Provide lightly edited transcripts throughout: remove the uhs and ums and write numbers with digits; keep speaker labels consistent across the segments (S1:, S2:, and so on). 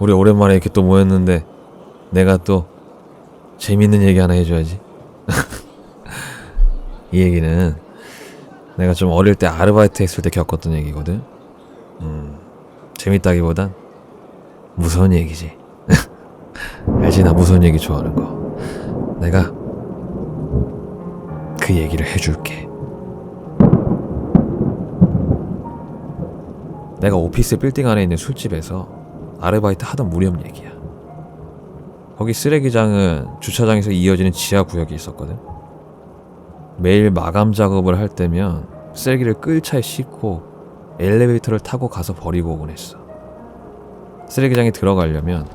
S1: 우리 오랜만에 이렇게 또 모였는데 내가 또 재밌는 얘기 하나 해줘야지. 이 얘기는 내가 좀 어릴 때 아르바이트 했을 때 겪었던 얘기거든. 재밌다기보단 무서운 얘기지. 알지, 나 무서운 얘기 좋아하는 거. 내가 그 얘기를 해줄게. 내가 오피스 빌딩 안에 있는 술집에서 아르바이트 하던 무렵 얘기야. 거기 쓰레기장은 주차장에서 이어지는 지하 구역이 있었거든. 매일 마감 작업을 할 때면 쓰레기를 끌 차에 싣고 엘리베이터를 타고 가서 버리고 오곤 했어. 쓰레기장에 들어가려면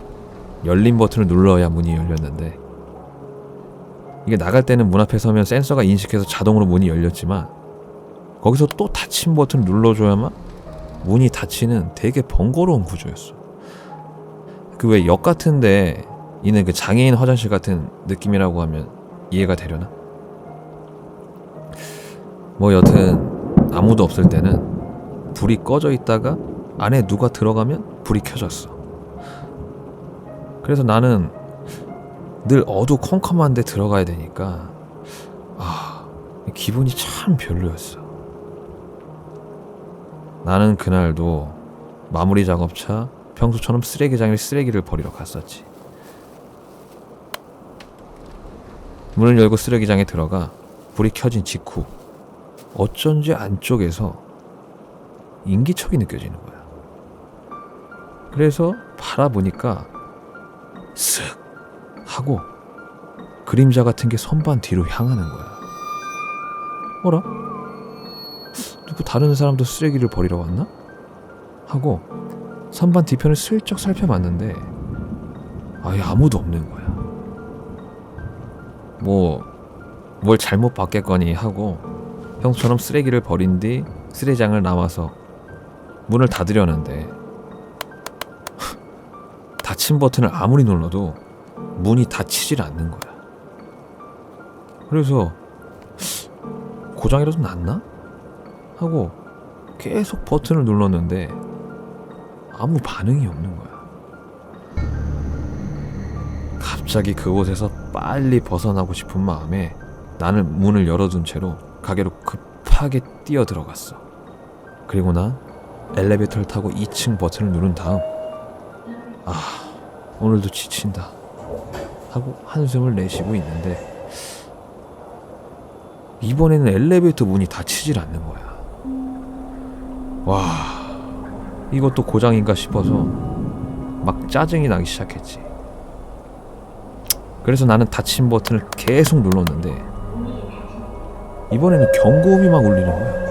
S1: 열린 버튼을 눌러야 문이 열렸는데, 이게 나갈 때는 문 앞에 서면 센서가 인식해서 자동으로 문이 열렸지만 거기서 또 닫힌 버튼을 눌러줘야만 문이 닫히는 되게 번거로운 구조였어. 그 왜 역 같은데 있는 그 장애인 화장실 같은 느낌이라고 하면 이해가 되려나? 뭐 여튼 아무도 없을 때는 불이 꺼져 있다가 안에 누가 들어가면 불이 켜졌어. 그래서 나는 늘 어두컴컴한 데 들어가야 되니까 기분이 참 별로였어. 나는 그날도 마무리 작업차 평소처럼 쓰레기장에 쓰레기를 버리러 갔었지. 문을 열고 쓰레기장에 들어가 불이 켜진 직후 어쩐지 안쪽에서 인기척이 느껴지는 거야. 그래서 바라보니까 쓱 하고 그림자 같은 게 선반 뒤로 향하는 거야. 어라? 누구 다른 사람도 쓰레기를 버리러 왔나? 하고 선반 뒤편을 슬쩍 살펴봤는데 아예 아무도 없는 거야. 뭘 잘못 봤겠거니 하고 평소처럼 쓰레기를 버린 뒤 쓰레기장을 나와서 문을 닫으려는데 닫힌 버튼을 아무리 눌러도 문이 닫히질 않는 거야. 그래서 고장이라도 났나? 하고 계속 버튼을 눌렀는데 아무 반응이 없는 거야. 갑자기 그곳에서 빨리 벗어나고 싶은 마음에 나는 문을 열어둔 채로 가게로 급하게 뛰어 들어갔어. 그리고 난 엘리베이터를 타고 2층 버튼을 누른 다음 오늘도 지친다 하고 한숨을 내쉬고 있는데 이번에는 엘리베이터 문이 닫히질 않는 거야. 와, 이것도 고장인가 싶어서 막 짜증이 나기 시작했지. 그래서 나는 닫힌 버튼을 계속 눌렀는데 이번에는 경고음이 막 울리는 거야.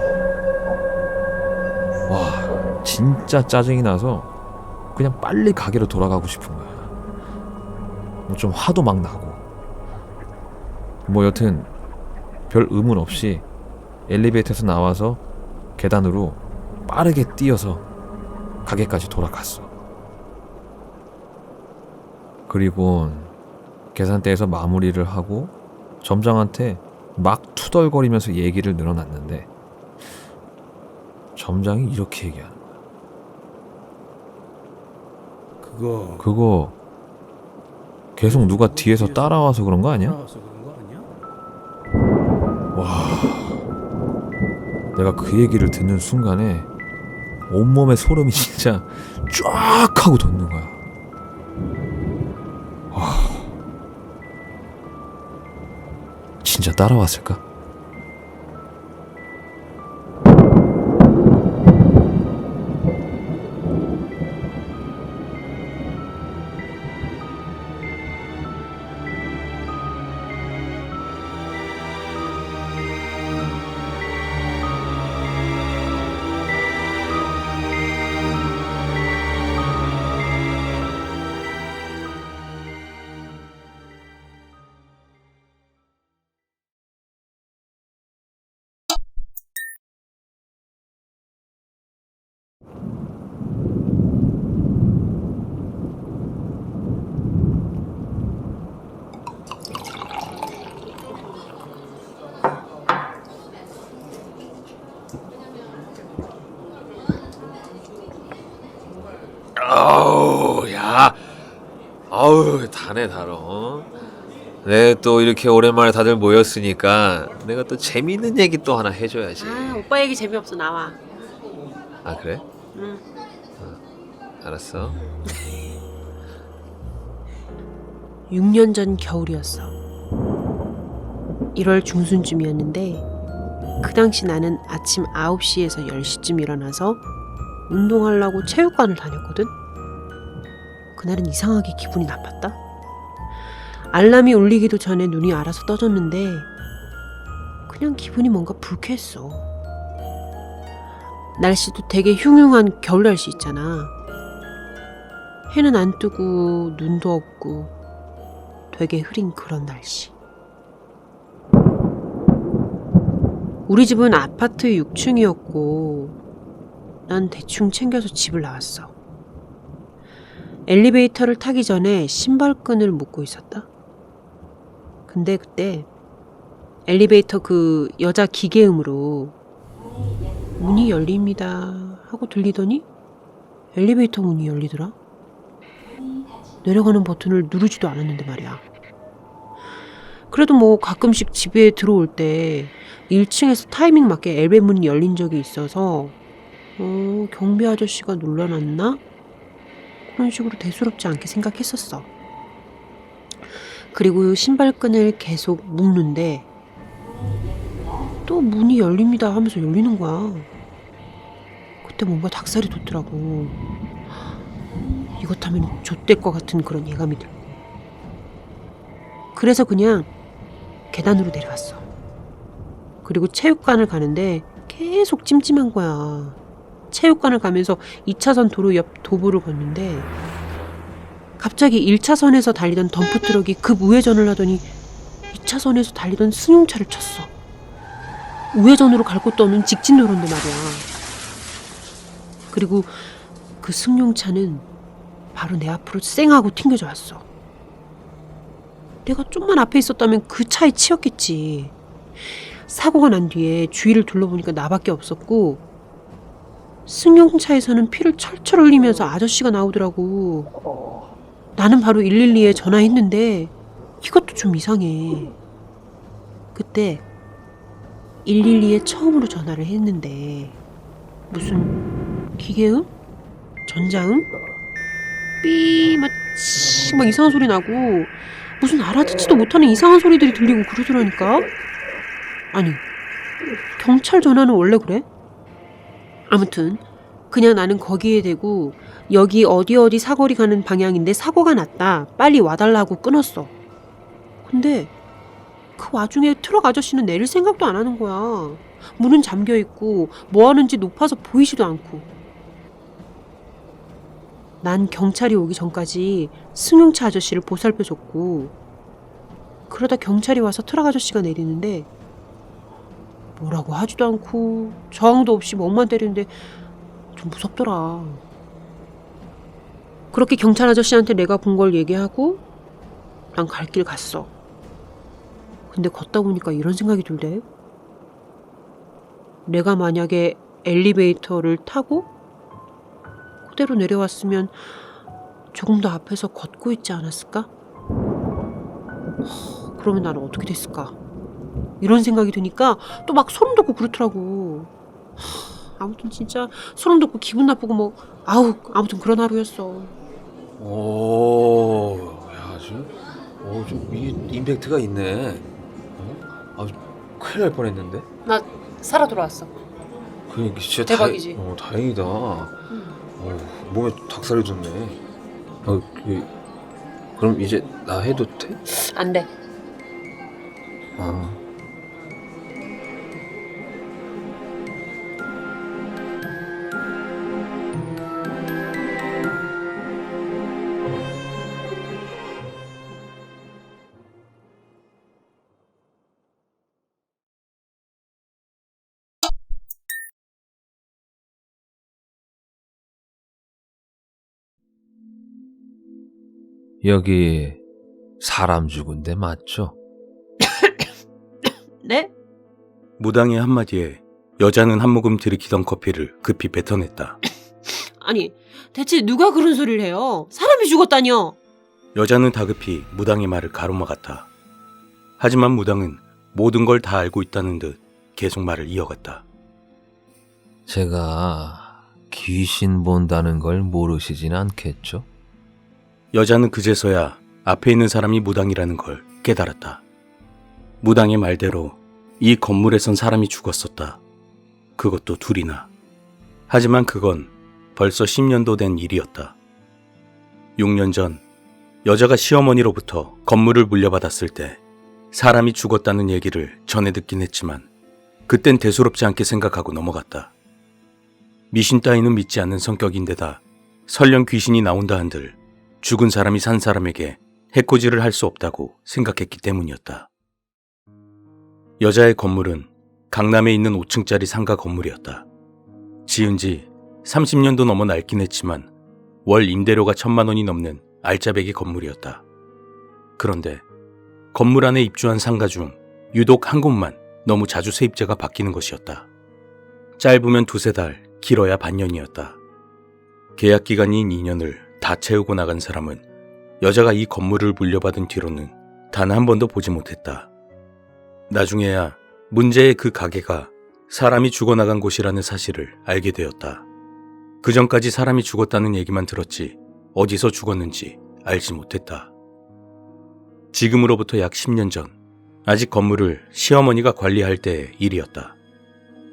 S1: 와, 진짜 짜증이 나서 그냥 빨리 가게로 돌아가고 싶은 거야. 뭐 좀 화도 막 나고. 뭐 여튼 별 의문 없이 엘리베이터에서 나와서 계단으로 빠르게 뛰어서 가게까지 돌아갔어. 그리고 계산대에서 마무리를 하고 점장한테 막 투덜거리면서 얘기를 늘어놨는데 점장이 이렇게 얘기하는 거야. 그거 계속 누가 뒤에서 따라와서 그런 거 아니야? 와, 내가 그 얘기를 듣는 순간에 온몸에 소름이 진짜 쫙 하고 돋는 거야. 와, 진짜 따라왔을까? 아유, 다네 달어. 네, 또 이렇게 오랜만에 다들 모였으니까 내가 또 재밌는 얘기 또 하나 해줘야지.
S2: 아, 오빠 얘기 재미없어. 나와.
S1: 아, 그래?
S2: 응.
S1: 알았어.
S2: 6년 전 겨울이었어. 1월 중순쯤이었는데 그 당시 나는 아침 9시에서 10시쯤 일어나서 운동하려고 체육관을 다녔거든. 그날은 이상하게 기분이 나빴다. 알람이 울리기도 전에 눈이 알아서 떠졌는데 그냥 기분이 뭔가 불쾌했어. 날씨도 되게 흉흉한 겨울 날씨 있잖아. 해는 안 뜨고 눈도 없고 되게 흐린 그런 날씨. 우리 집은 아파트 6층이었고 난 대충 챙겨서 집을 나왔어. 엘리베이터를 타기 전에 신발끈을 묶고 있었다. 근데 그때 엘리베이터 그 여자 기계음으로 문이 열립니다 하고 들리더니 엘리베이터 문이 열리더라. 내려가는 버튼을 누르지도 않았는데 말이야. 그래도 뭐 가끔씩 집에 들어올 때 1층에서 타이밍 맞게 엘베 문이 열린 적이 있어서 경비 아저씨가 놀라놨나? 그런 식으로 대수롭지 않게 생각했었어. 그리고 신발끈을 계속 묶는데 또 문이 열립니다 하면서 열리는 거야. 그때 뭔가 닭살이 돋더라고. 이것 하면 좆될 것 같은 그런 예감이 들고. 그래서 그냥 계단으로 내려왔어. 그리고 체육관을 가는데 계속 찜찜한 거야. 체육관을 가면서 2차선 도로 옆 도보를 걷는데 갑자기 1차선에서 달리던 덤프트럭이 급 우회전을 하더니 2차선에서 달리던 승용차를 쳤어. 우회전으로 갈 곳도 없는 직진도로인데 말이야. 그리고 그 승용차는 바로 내 앞으로 쌩하고 튕겨져 왔어. 내가 좀만 앞에 있었다면 그 차에 치였겠지. 사고가 난 뒤에 주위를 둘러보니까 나밖에 없었고 승용차에서는 피를 철철 흘리면서 아저씨가 나오더라고. 나는 바로 112에 전화했는데 이것도 좀 이상해. 그때 112에 처음으로 전화를 했는데 무슨 기계음? 전자음? 막 이상한 소리 나고 무슨 알아듣지도 못하는 이상한 소리들이 들리고 그러더라니까. 아니, 경찰 전화는 원래 그래? 아무튼 그냥 나는 거기에 대고 여기 어디 사거리 가는 방향인데 사고가 났다. 빨리 와달라고 끊었어. 근데 그 와중에 트럭 아저씨는 내릴 생각도 안 하는 거야. 문은 잠겨있고 뭐 하는지 높아서 보이지도 않고. 난 경찰이 오기 전까지 승용차 아저씨를 보살펴줬고 그러다 경찰이 와서 트럭 아저씨가 내리는데 뭐라고 하지도 않고 저항도 없이 멍만 때리는데 좀 무섭더라. 그렇게 경찰 아저씨한테 내가 본 걸 얘기하고 난 갈 길 갔어. 근데 걷다 보니까 이런 생각이 들대. 내가 만약에 엘리베이터를 타고 그대로 내려왔으면 조금 더 앞에서 걷고 있지 않았을까? 그러면 나는 어떻게 됐을까? 이런 생각이 드니까 또 막 소름 돋고 그렇더라고. 아무튼 진짜 소름 돋고 기분 나쁘고 뭐 아무튼 그런 하루였어.
S1: 오, 야, 좀 이게 임팩트가 있네. 큰일 날 뻔했는데.
S2: 나 살아 돌아왔어.
S1: 그러니까 진짜
S2: 대박이지.
S1: 다행이다. 몸에 닭살이 돋네. 그럼 이제 나 해도 돼?
S2: 안 돼.
S1: 여기 사람 죽은 데 맞죠?
S2: 네?
S3: 무당의 한마디에 여자는 한 모금 들이키던 커피를 급히 뱉어냈다.
S2: 아니, 대체 누가 그런 소리를 해요? 사람이 죽었다뇨?
S3: 여자는 다급히 무당의 말을 가로막았다. 하지만 무당은 모든 걸 다 알고 있다는 듯 계속 말을 이어갔다.
S1: 제가 귀신 본다는 걸 모르시진 않겠죠?
S3: 여자는 그제서야 앞에 있는 사람이 무당이라는 걸 깨달았다. 무당의 말대로 이 건물에선 사람이 죽었었다. 그것도 둘이나. 하지만 그건 벌써 10년도 된 일이었다. 6년 전 여자가 시어머니로부터 건물을 물려받았을 때 사람이 죽었다는 얘기를 전해 듣긴 했지만 그땐 대수롭지 않게 생각하고 넘어갔다. 미신 따위는 믿지 않는 성격인데다 설령 귀신이 나온다 한들 죽은 사람이 산 사람에게 해코지를 할 수 없다고 생각했기 때문이었다. 여자의 건물은 강남에 있는 5층짜리 상가 건물이었다. 지은 지 30년도 넘어 낡긴 했지만 월 임대료가 1,000만 원이 넘는 알짜배기 건물이었다. 그런데 건물 안에 입주한 상가 중 유독 한 곳만 너무 자주 세입자가 바뀌는 것이었다. 짧으면 2-3달, 길어야 반년이었다. 계약 기간인 2년을 다 채우고 나간 사람은 여자가 이 건물을 물려받은 뒤로는 단 한 번도 보지 못했다. 나중에야 문제의 그 가게가 사람이 죽어나간 곳이라는 사실을 알게 되었다. 그 전까지 사람이 죽었다는 얘기만 들었지 어디서 죽었는지 알지 못했다. 지금으로부터 약 10년 전, 아직 건물을 시어머니가 관리할 때의 일이었다.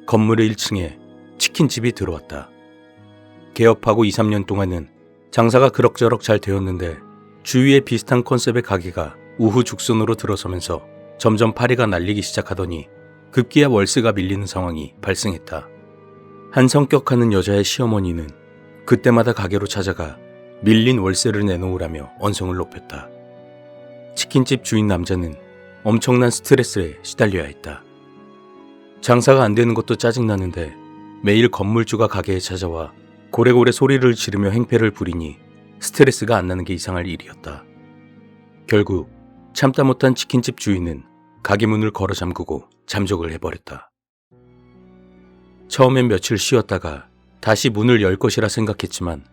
S3: 건물의 1층에 치킨집이 들어왔다. 개업하고 2-3년 동안은 장사가 그럭저럭 잘 되었는데 주위에 비슷한 컨셉의 가게가 우후죽순으로 들어서면서 점점 파리가 날리기 시작하더니 급기야 월세가 밀리는 상황이 발생했다. 한 성격하는 여자의 시어머니는 그때마다 가게로 찾아가 밀린 월세를 내놓으라며 언성을 높였다. 치킨집 주인 남자는 엄청난 스트레스에 시달려야 했다. 장사가 안 되는 것도 짜증나는데 매일 건물주가 가게에 찾아와 고래고래 소리를 지르며 행패를 부리니 스트레스가 안 나는 게 이상할 일이었다. 결국 참다 못한 치킨집 주인은 가게 문을 걸어 잠그고 잠적을 해버렸다. 처음엔 며칠 쉬었다가 다시 문을 열 것이라 생각했지만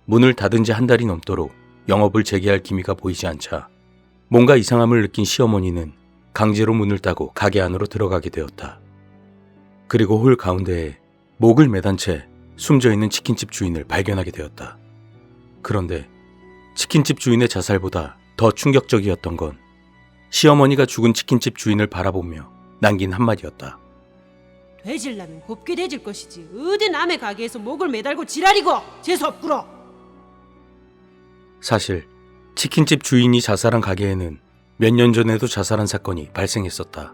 S3: 문을 닫은 지 한 달이 넘도록 영업을 재개할 기미가 보이지 않자 뭔가 이상함을 느낀 시어머니는 강제로 문을 따고 가게 안으로 들어가게 되었다. 그리고 홀 가운데에 목을 매단 채 숨져있는 치킨집 주인을 발견하게 되었다. 그런데 치킨집 주인의 자살보다 더 충격적이었던 건 시어머니가 죽은 치킨집 주인을 바라보며 남긴 한마디였다.
S2: 되질라면 곱게 되질 것이지 어디 남의 가게에서 목을 매달고 지랄이고 재수없구러.
S3: 사실 치킨집 주인이 자살한 가게에는 몇 년 전에도 자살한 사건이 발생했었다.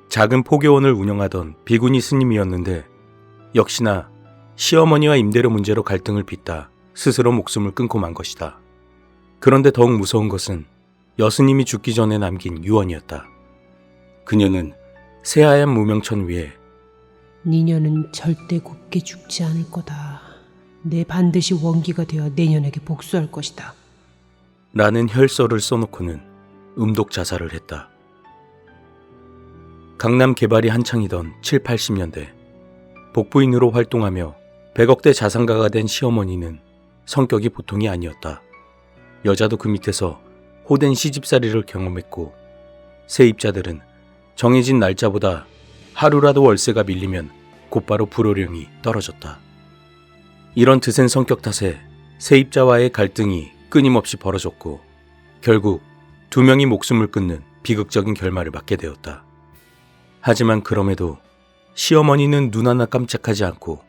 S3: 작은 포교원을 운영하던 비구니 스님이었는데 역시나 시어머니와 임대료 문제로 갈등을 빚다 스스로 목숨을 끊고 만 것이다. 그런데 더욱 무서운 것은 여스님이 죽기 전에 남긴 유언이었다. 그녀는 새하얀 무명천 위에
S2: 니녀는 절대 곱게 죽지 않을 거다. 내 반드시 원기가 되어 내년에게 복수할 것이다.
S3: 라는 혈서를 써놓고는 음독 자살을 했다. 강남 개발이 한창이던 7, 80년대 복부인으로 활동하며 100억대 자산가가 된 시어머니는 성격이 보통이 아니었다. 여자도 그 밑에서 호된 시집살이를 경험했고 세입자들은 정해진 날짜보다 하루라도 월세가 밀리면 곧바로 불호령이 떨어졌다. 이런 드센 성격 탓에 세입자와의 갈등이 끊임없이 벌어졌고 결국 2명이 목숨을 끊는 비극적인 결말을 맞게 되었다. 하지만 그럼에도 시어머니는 눈 하나 깜짝하지 않고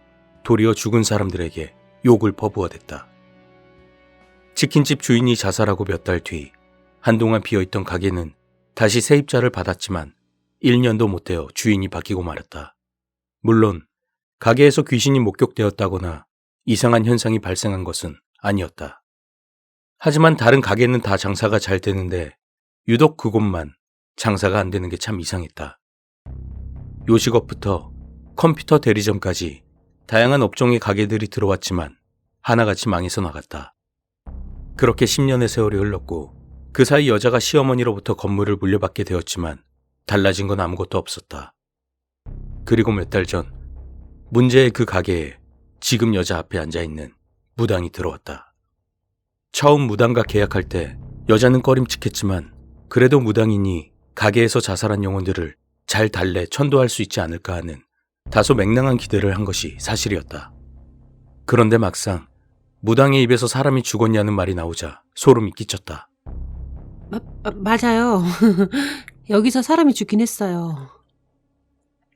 S3: 도리어 죽은 사람들에게 욕을 퍼부어댔다. 치킨집 주인이 자살하고 몇 달 뒤 한동안 비어있던 가게는 다시 세입자를 받았지만 1년도 못 되어 주인이 바뀌고 말았다. 물론 가게에서 귀신이 목격되었다거나 이상한 현상이 발생한 것은 아니었다. 하지만 다른 가게는 다 장사가 잘 되는데 유독 그곳만 장사가 안 되는 게 참 이상했다. 요식업부터 컴퓨터 대리점까지 다양한 업종의 가게들이 들어왔지만 하나같이 망해서 나갔다. 그렇게 10년의 세월이 흘렀고 그 사이 여자가 시어머니로부터 건물을 물려받게 되었지만 달라진 건 아무것도 없었다. 그리고 몇 달 전 문제의 그 가게에 지금 여자 앞에 앉아있는 무당이 들어왔다. 처음 무당과 계약할 때 여자는 꺼림칙했지만 그래도 무당이니 가게에서 자살한 영혼들을 잘 달래 천도할 수 있지 않을까 하는 다소 맹랑한 기대를 한 것이 사실이었다. 그런데 막상 무당의 입에서 사람이 죽었냐는 말이 나오자 소름이 끼쳤다.
S2: 맞아요. 여기서 사람이 죽긴 했어요.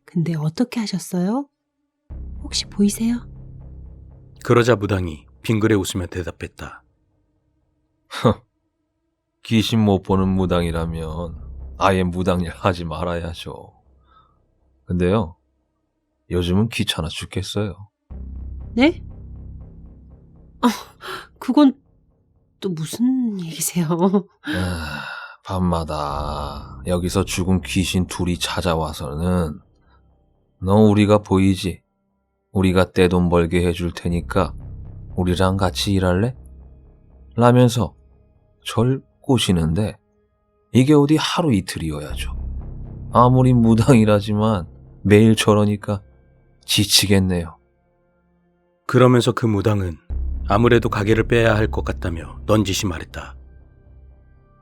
S2: 근데 어떻게 하셨어요? 혹시 보이세요?
S3: 그러자 무당이 빙그레 웃으며 대답했다.
S1: 귀신 못 보는 무당이라면 아예 무당일 하지 말아야죠. 근데요, 요즘은 귀찮아 죽겠어요.
S2: 네? 그건 또 무슨 얘기세요?
S1: 밤마다 여기서 죽은 귀신 둘이 찾아와서는 너 우리가 보이지? 우리가 떼돈 벌게 해줄 테니까 우리랑 같이 일할래? 라면서 절 꼬시는데 이게 어디 하루 이틀이어야죠. 아무리 무당이라지만 매일 저러니까 지치겠네요.
S3: 그러면서 그 무당은 아무래도 가게를 빼야 할 것 같다며 넌지시 말했다.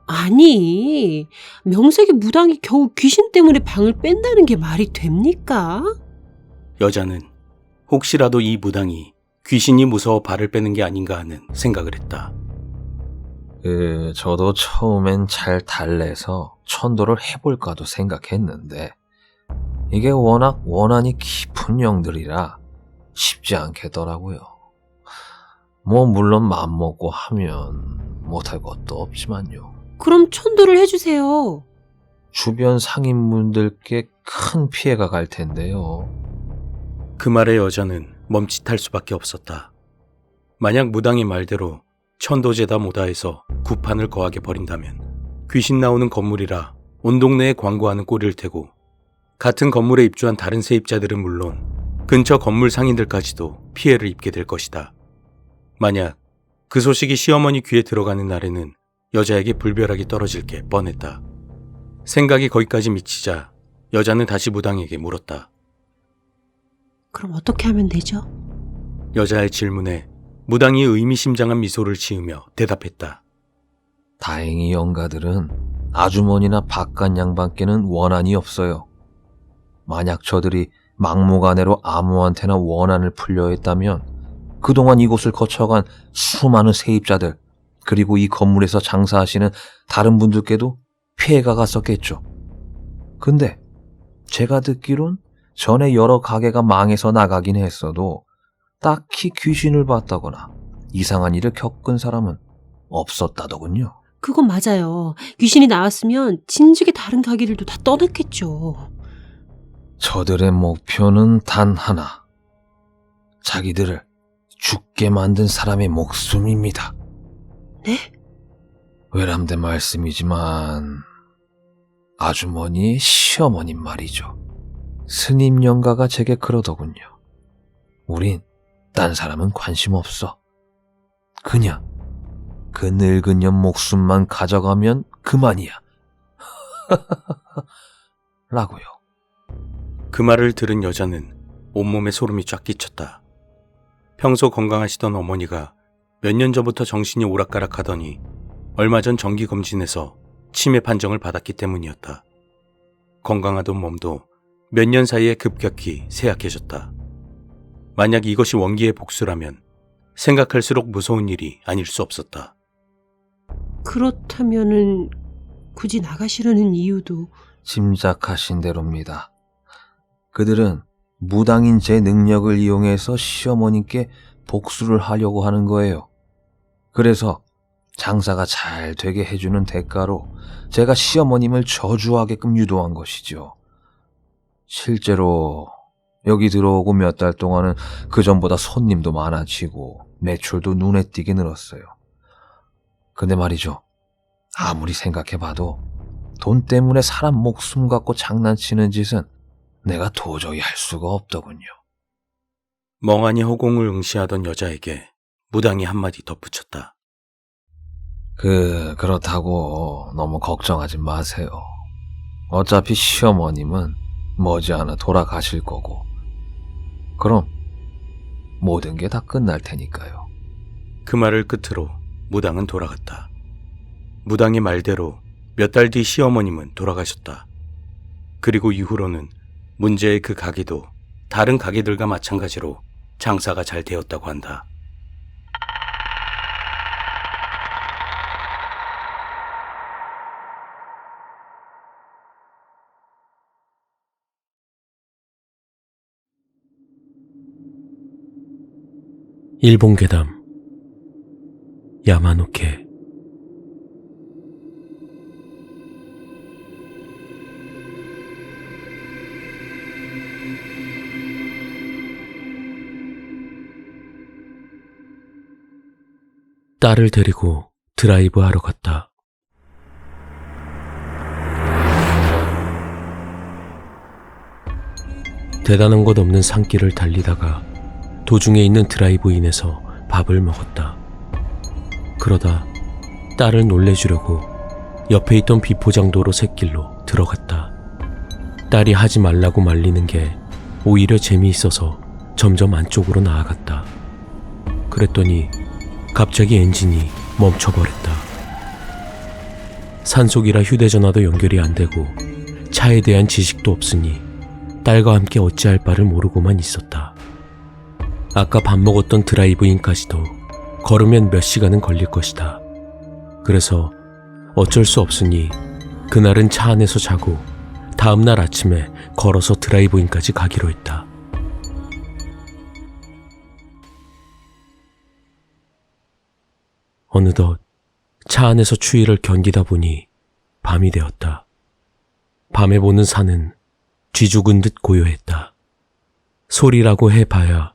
S2: 아니, 명색이 무당이 겨우 귀신 때문에 방을 뺀다는 게 말이 됩니까?
S3: 여자는 혹시라도 이 무당이 귀신이 무서워 발을 빼는 게 아닌가 하는 생각을 했다.
S1: 저도 처음엔 잘 달래서 천도를 해볼까도 생각했는데 이게 워낙 원한이 깊은 영들이라 쉽지 않겠더라고요. 뭐 물론 맘먹고 하면 못할 것도 없지만요.
S2: 그럼 천도를 해주세요.
S1: 주변 상인분들께 큰 피해가 갈 텐데요.
S3: 그 말에 여자는 멈칫할 수밖에 없었다. 만약 무당의 말대로 천도제다 뭐다 해서 구판을 거하게 버린다면 귀신 나오는 건물이라 온 동네에 광고하는 꼴일 테고 같은 건물에 입주한 다른 세입자들은 물론 근처 건물 상인들까지도 피해를 입게 될 것이다. 만약 그 소식이 시어머니 귀에 들어가는 날에는 여자에게 불벼락이 떨어질 게 뻔했다. 생각이 거기까지 미치자 여자는 다시 무당에게 물었다.
S2: 그럼 어떻게 하면 되죠?
S3: 여자의 질문에 무당이 의미심장한 미소를 지으며 대답했다.
S1: 다행히 영가들은 아주머니나 바깥 양반께는 원한이 없어요. 만약 저들이 막무가내로 아무한테나 원한을 풀려 했다면 그동안 이곳을 거쳐간 수많은 세입자들 그리고 이 건물에서 장사하시는 다른 분들께도 피해가 갔었겠죠. 근데 제가 듣기론 전에 여러 가게가 망해서 나가긴 했어도 딱히 귀신을 봤다거나 이상한 일을 겪은 사람은 없었다더군요.
S2: 그건 맞아요. 귀신이 나왔으면 진즉에 다른 가게들도 다 떠났겠죠.
S1: 저들의 목표는 단 하나. 자기들을 죽게 만든 사람의 목숨입니다.
S2: 네?
S1: 외람된 말씀이지만 아주머니의 시어머님 말이죠. 스님 영가가 제게 그러더군요. 우린 딴 사람은 관심 없어. 그냥 그 늙은 년 목숨만 가져가면 그만이야. 라고요.
S3: 그 말을 들은 여자는 온몸에 소름이 쫙 끼쳤다. 평소 건강하시던 어머니가 몇 년 전부터 정신이 오락가락하더니 얼마 전 정기검진에서 치매 판정을 받았기 때문이었다. 건강하던 몸도 몇 년 사이에 급격히 쇠약해졌다. 만약 이것이 원기의 복수라면 생각할수록 무서운 일이 아닐 수 없었다.
S2: 그렇다면은 굳이 나가시려는 이유도
S1: 짐작하신 대로입니다. 그들은 무당인 제 능력을 이용해서 시어머님께 복수를 하려고 하는 거예요. 그래서 장사가 잘 되게 해주는 대가로 제가 시어머님을 저주하게끔 유도한 것이죠. 실제로 여기 들어오고 몇 달 동안은 그전보다 손님도 많아지고 매출도 눈에 띄게 늘었어요. 근데 말이죠. 아무리 생각해봐도 돈 때문에 사람 목숨 갖고 장난치는 짓은 내가 도저히 할 수가 없더군요.
S3: 멍하니 허공을 응시하던 여자에게 무당이 한마디 덧붙였다.
S1: 그렇다고 너무 걱정하지 마세요. 어차피 시어머님은 머지않아 돌아가실 거고 그럼 모든 게 다 끝날 테니까요.
S3: 그 말을 끝으로 무당은 돌아갔다. 무당의 말대로 몇 달 뒤 시어머님은 돌아가셨다. 그리고 이후로는 문제의 그 가게도 다른 가게들과 마찬가지로 장사가 잘 되었다고 한다.
S4: 일본 괴담 야마노케. 딸을 데리고 드라이브 하러 갔다. 대단한 것 없는 산길을 달리다가 도중에 있는 드라이브인에서 밥을 먹었다. 그러다 딸을 놀래주려고 옆에 있던 비포장도로 샛길로 들어갔다. 딸이 하지 말라고 말리는 게 오히려 재미있어서 점점 안쪽으로 나아갔다. 그랬더니 갑자기 엔진이 멈춰버렸다. 산속이라 휴대전화도 연결이 안 되고 차에 대한 지식도 없으니 딸과 함께 어찌할 바를 모르고만 있었다. 아까 밥 먹었던 드라이브인까지도 걸으면 몇 시간은 걸릴 것이다. 그래서 어쩔 수 없으니 그날은 차 안에서 자고 다음날 아침에 걸어서 드라이브인까지 가기로 했다. 어느덧 차 안에서 추위를 견디다 보니 밤이 되었다. 밤에 보는 산은 쥐죽은 듯 고요했다. 소리라고 해봐야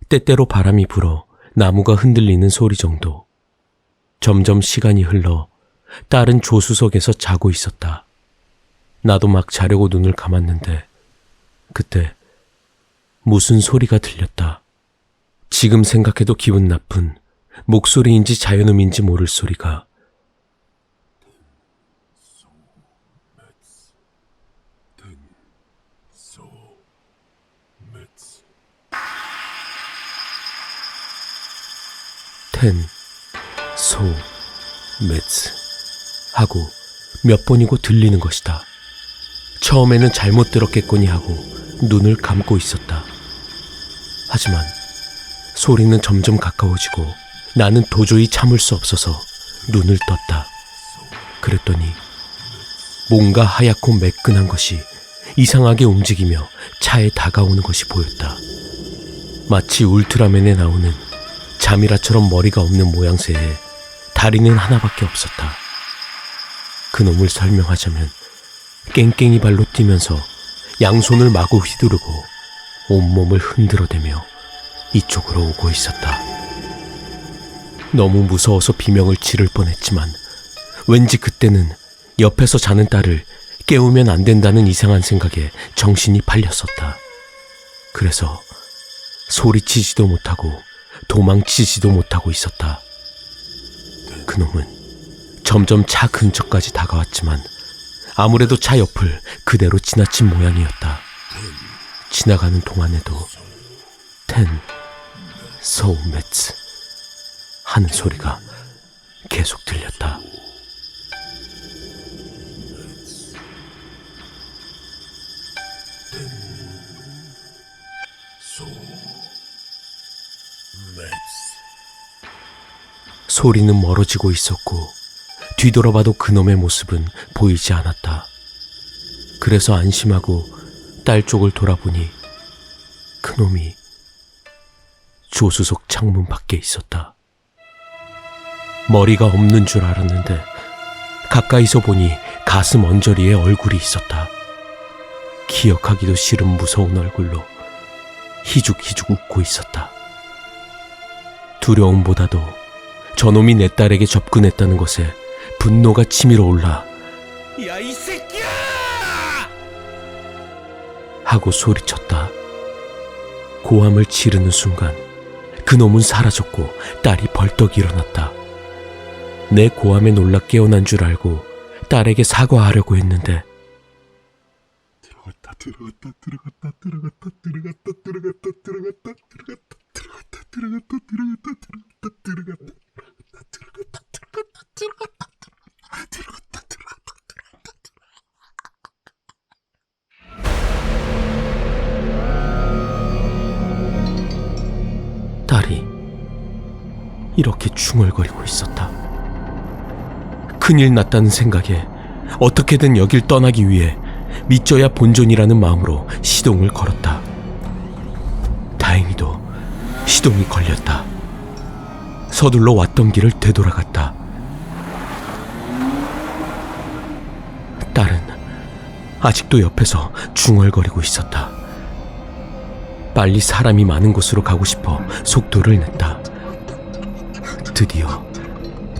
S4: 때때로 바람이 불어 나무가 흔들리는 소리 정도. 점점 시간이 흘러 딸은 조수석에서 자고 있었다. 나도 막 자려고 눈을 감았는데 그때 무슨 소리가 들렸다. 지금 생각해도 기분 나쁜 목소리인지 자연음인지 모를 소리가. 텐, 소, 메츠 하고 몇 번이고 들리는 것이다. 처음에는 잘못 들었겠거니 하고 눈을 감고 있었다. 하지만 소리는 점점 가까워지고 나는 도저히 참을 수 없어서 눈을 떴다. 그랬더니 뭔가 하얗고 매끈한 것이 이상하게 움직이며 차에 다가오는 것이 보였다. 마치 울트라맨에 나오는 자미라처럼 머리가 없는 모양새에 다리는 하나밖에 없었다. 그놈을 설명하자면 깽깽이 발로 뛰면서 양손을 마구 휘두르고 온몸을 흔들어대며 이쪽으로 오고 있었다. 너무 무서워서 비명을 지를 뻔했지만 왠지 그때는 옆에서 자는 딸을 깨우면 안 된다는 이상한 생각에 정신이 팔렸었다. 그래서 소리치지도 못하고 도망치지도 못하고 있었다. 그놈은 점점 차 근처까지 다가왔지만 아무래도 차 옆을 그대로 지나친 모양이었다. 지나가는 동안에도 텐, 소우, 메츠 하는 소리가 계속 들렸다. 소리는 멀어지고 있었고 뒤돌아봐도 그놈의 모습은 보이지 않았다. 그래서 안심하고 딸 쪽을 돌아보니 그놈이 조수석 창문 밖에 있었다. 머리가 없는 줄 알았는데 가까이서 보니 가슴 언저리에 얼굴이 있었다. 기억하기도 싫은 무서운 얼굴로 희죽희죽 웃고 있었다. 두려움보다도 저놈이 내 딸에게 접근했다는 것에 분노가 치밀어 올라
S3: 야, 이 새끼야!
S4: 하고 소리쳤다. 고함을 지르는 순간 그놈은 사라졌고 딸이 벌떡 일어났다. 내 고함에 놀라 깨어난 줄 알고 딸에게 사과하려고 했는데 딸이 이렇게 중얼거리고 있었다. 큰일 났다는 생각에 어떻게든 여길 떠나기 위해 믿져야 본전이라는 마음으로 시동을 걸었다. 다행히도 시동이 걸렸다. 서둘러 왔던 길을 되돌아갔다. 딸은 아직도 옆에서 중얼거리고 있었다. 빨리 사람이 많은 곳으로 가고 싶어 속도를 냈다. 드디어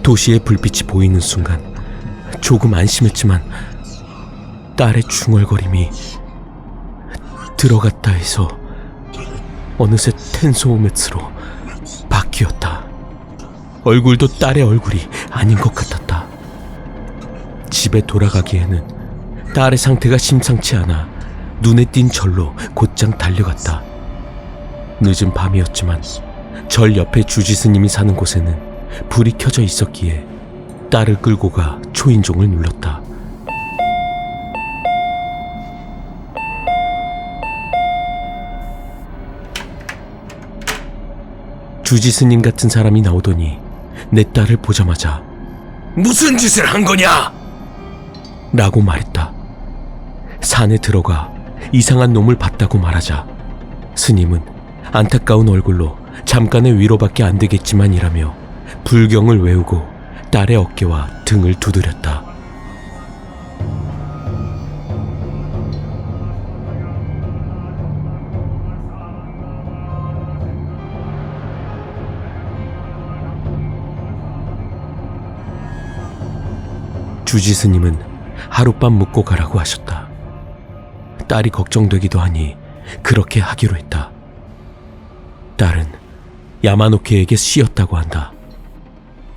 S4: 도시의 불빛이 보이는 순간 조금 안심했지만 딸의 중얼거림이 들어갔다 해서 어느새 텐소오메츠로 바뀌었다. 얼굴도 딸의 얼굴이 아닌 것 같았다. 집에 돌아가기에는 딸의 상태가 심상치 않아 눈에 띈 절로 곧장 달려갔다. 늦은 밤이었지만 절 옆에 주지스님이 사는 곳에는 불이 켜져 있었기에 딸을 끌고 가 초인종을 눌렀다. 주지스님 같은 사람이 나오더니 내 딸을 보자마자 무슨 짓을 한 거냐? 라고 말했다. 산에 들어가 이상한 놈을 봤다고 말하자 스님은 안타까운 얼굴로 잠깐의 위로밖에 안 되겠지만 이라며 불경을 외우고 딸의 어깨와 등을 두드렸다. 주지스님은 하룻밤 묵고 가라고 하셨다. 딸이 걱정되기도 하니 그렇게 하기로 했다. 딸은 야마노케에게 씌었다고 한다.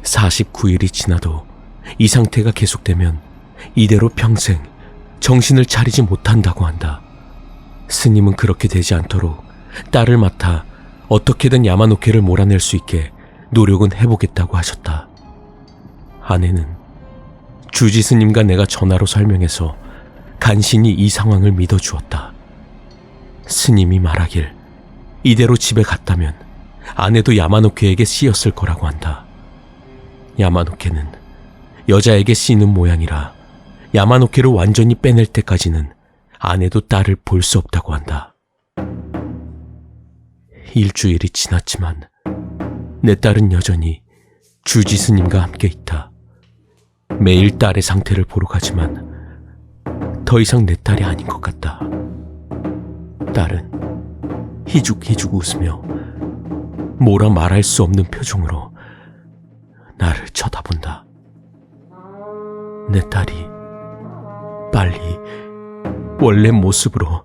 S4: 49일이 지나도 이 상태가 계속되면 이대로 평생 정신을 차리지 못한다고 한다. 스님은 그렇게 되지 않도록 딸을 맡아 어떻게든 야마노케를 몰아낼 수 있게 노력은 해보겠다고 하셨다. 아내는 주지 스님과 내가 전화로 설명해서 간신히 이 상황을 믿어주었다. 스님이 말하길 이대로 집에 갔다면 아내도 야마노케에게 씌었을 거라고 한다. 야마노케는 여자에게 씌는 모양이라 야마노케를 완전히 빼낼 때까지는 아내도 딸을 볼 수 없다고 한다. 일주일이 지났지만 내 딸은 여전히 주지 스님과 함께 있다. 매일 딸의 상태를 보러 가지만 더 이상 내 딸이 아닌 것 같다. 딸은 희죽희죽 웃으며 뭐라 말할 수 없는 표정으로 나를 쳐다본다. 내 딸이 빨리 원래 모습으로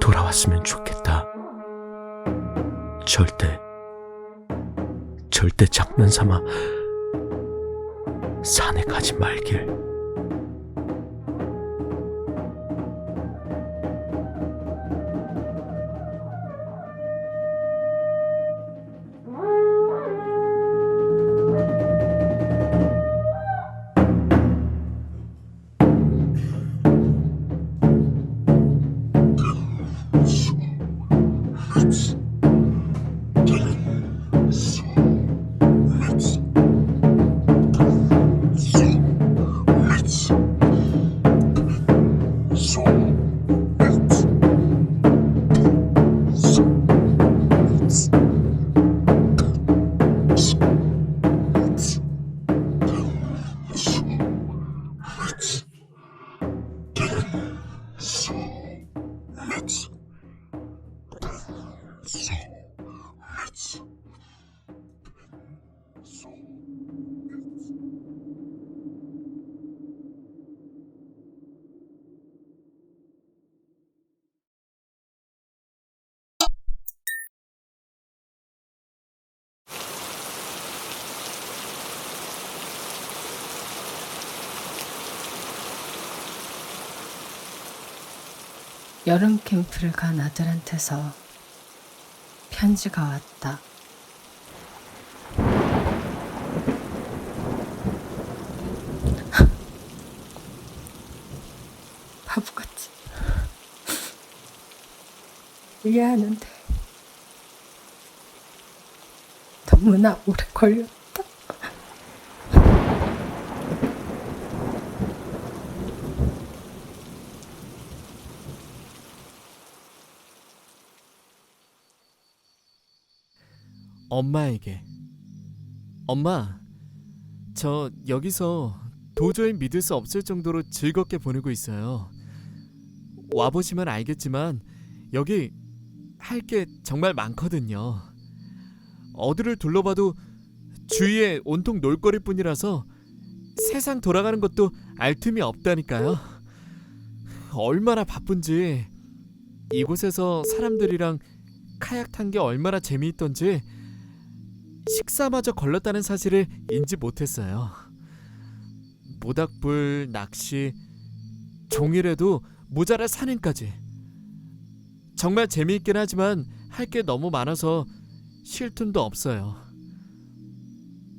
S4: 돌아왔으면 좋겠다. 절대 장난삼아 산에 가지 말길.
S5: 여름 캠프를 간 아들한테서 편지가 왔다. 바보같이. 이해하는데 너무나 오래 걸렸다.
S6: 엄마에게. 엄마, 저 여기서 도저히 믿을 수 없을 정도로 즐겁게 보내고 있어요. 와보시면 알겠지만 여기 할 게 정말 많거든요. 어디를 둘러봐도 주위에 온통 놀거리뿐이라서 세상 돌아가는 것도 알 틈이 없다니까요. 얼마나 바쁜지, 이곳에서 사람들이랑 카약 탄 게 얼마나 재미있던지 식사마저 걸렀다는 사실을 인지 못했어요. 모닥불, 낚시, 종일에도 모자랄 산행까지. 정말 재미있긴 하지만 할 게 너무 많아서 쉴 틈도 없어요.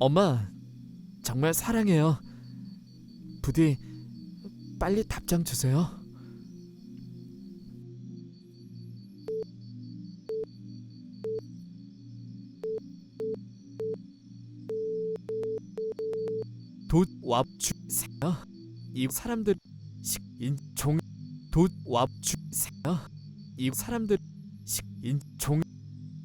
S6: 엄마, 정말 사랑해요. 부디 빨리 답장 주세요. 도와주세요. 이 사람들 식인종 도와주세요. 이 사람들 식인종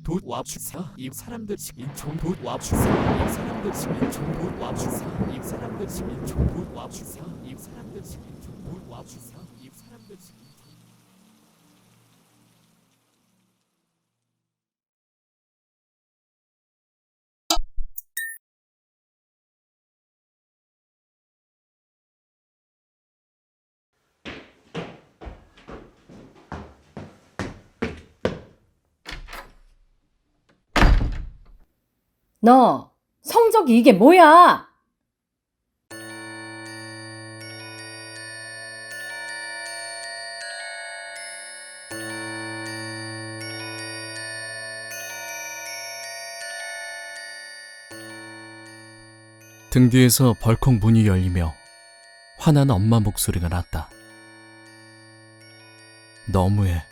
S6: 도와주세요. 이 사람들 식인종 도와주세요. 이 사람들 식인종 도와주세요. 이 사람들 식인종 도와주세요. 이 사람들 식인종 도와주세요. 이 사람들 식인종
S5: 너 성적이 이게 뭐야?
S4: 등 뒤에서 벌컥 문이 열리며 화난 엄마 목소리가 났다. 너무해.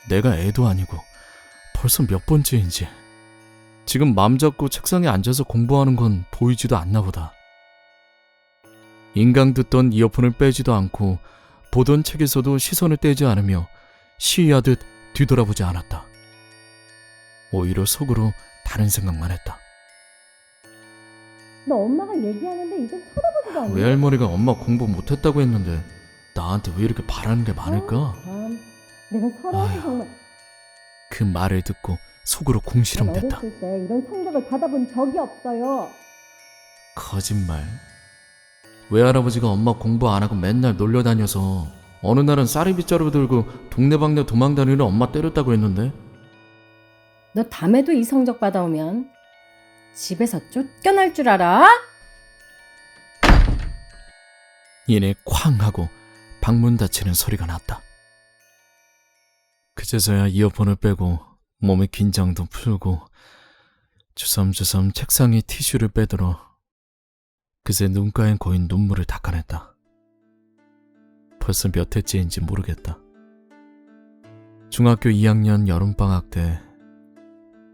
S4: 내가 애도 아니고 벌써 몇 번째인지. 지금 맘 잡고 책상에 앉아서 공부하는 건 보이지도 않나 보다. 인강 듣던 이어폰을 빼지도 않고 보던 책에서도 시선을 떼지 않으며 시위하듯 뒤돌아보지 않았다. 오히려 속으로 다른 생각만 했다.
S5: 너 엄마가 얘기하는데 이젠 쳐다보지도 않네.
S4: 외할머니가 엄마 공부 못했다고 했는데 나한테 왜 이렇게 바라는 게 많을까?
S5: 내가 서러워서
S4: 아휴.
S5: 정말.
S4: 그 말을 듣고 속으로 궁시렁댔다.
S5: 어렸을 때 이런 성적을 받아본 적이 없어요.
S4: 거짓말. 외할아버지가 엄마 공부 안 하고 맨날 놀려다녀서 어느 날은 쌀이빗자루 들고 동네방네 도망다니는 엄마 때렸다고 했는데
S5: 너 다음에도 이 성적 받아오면 집에서 쫓겨날 줄 알아?
S4: 이내 쾅 하고 방문 닫히는 소리가 났다. 그제서야 이어폰을 빼고 몸의 긴장도 풀고 주섬주섬 책상에 티슈를 빼들어 그새 눈가에 고인 눈물을 닦아냈다. 벌써 몇 해째인지 모르겠다. 중학교 2학년 여름방학 때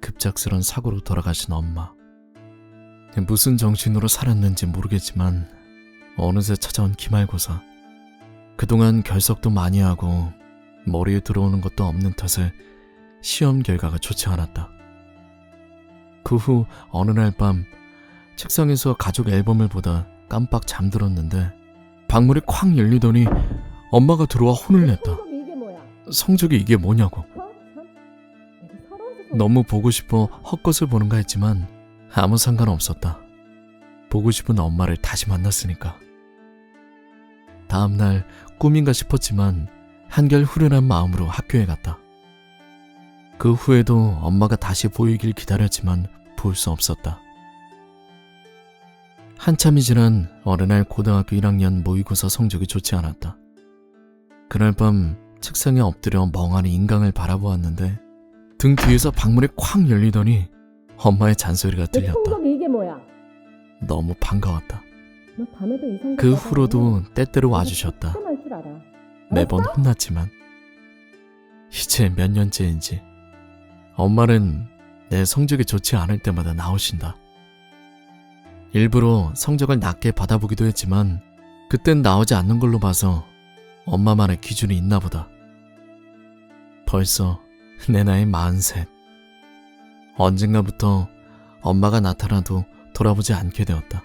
S4: 급작스런 사고로 돌아가신 엄마. 무슨 정신으로 살았는지 모르겠지만 어느새 찾아온 기말고사. 그동안 결석도 많이 하고 머리에 들어오는 것도 없는 탓에 시험 결과가 좋지 않았다. 그 후 어느 날 밤 책상에서 가족 앨범을 보다 깜빡 잠들었는데 방문이 쾅 열리더니 엄마가 들어와 혼을 냈다.
S5: 성적이 이게 뭐야?
S4: 성적이 이게 뭐냐고.
S5: 내가 서러워서
S4: 너무 보고 싶어 헛것을 보는가 했지만 아무 상관 없었다. 보고 싶은 엄마를 다시 만났으니까. 다음날 꿈인가 싶었지만 한결 후련한 마음으로 학교에 갔다. 그 후에도 엄마가 다시 보이길 기다렸지만 볼 수 없었다. 한참이 지난 어느 날 고등학교 1학년 모의고사 성적이 좋지 않았다. 그날 밤 책상에 엎드려 멍하니 인강을 바라보았는데 등 뒤에서 방문이 쾅 열리더니 엄마의 잔소리가
S5: 내
S4: 들렸다.
S5: 성적이 이게 뭐야?
S4: 너무 반가웠다.
S5: 너 다음에도 이 성적
S4: 그
S5: 받아오면
S4: 후로도 때때로
S5: 집에서
S4: 와주셨다.
S5: 쫓겨날 줄 알아.
S6: 매번 혼났지만 이제 몇 년째인지 엄마는 내 성적이 좋지 않을 때마다 나오신다. 일부러 성적을 낮게 받아보기도 했지만 그땐 나오지 않는 걸로 봐서 엄마만의 기준이 있나 보다. 벌써 내 나이 43. 언젠가부터 엄마가 나타나도 돌아보지 않게 되었다.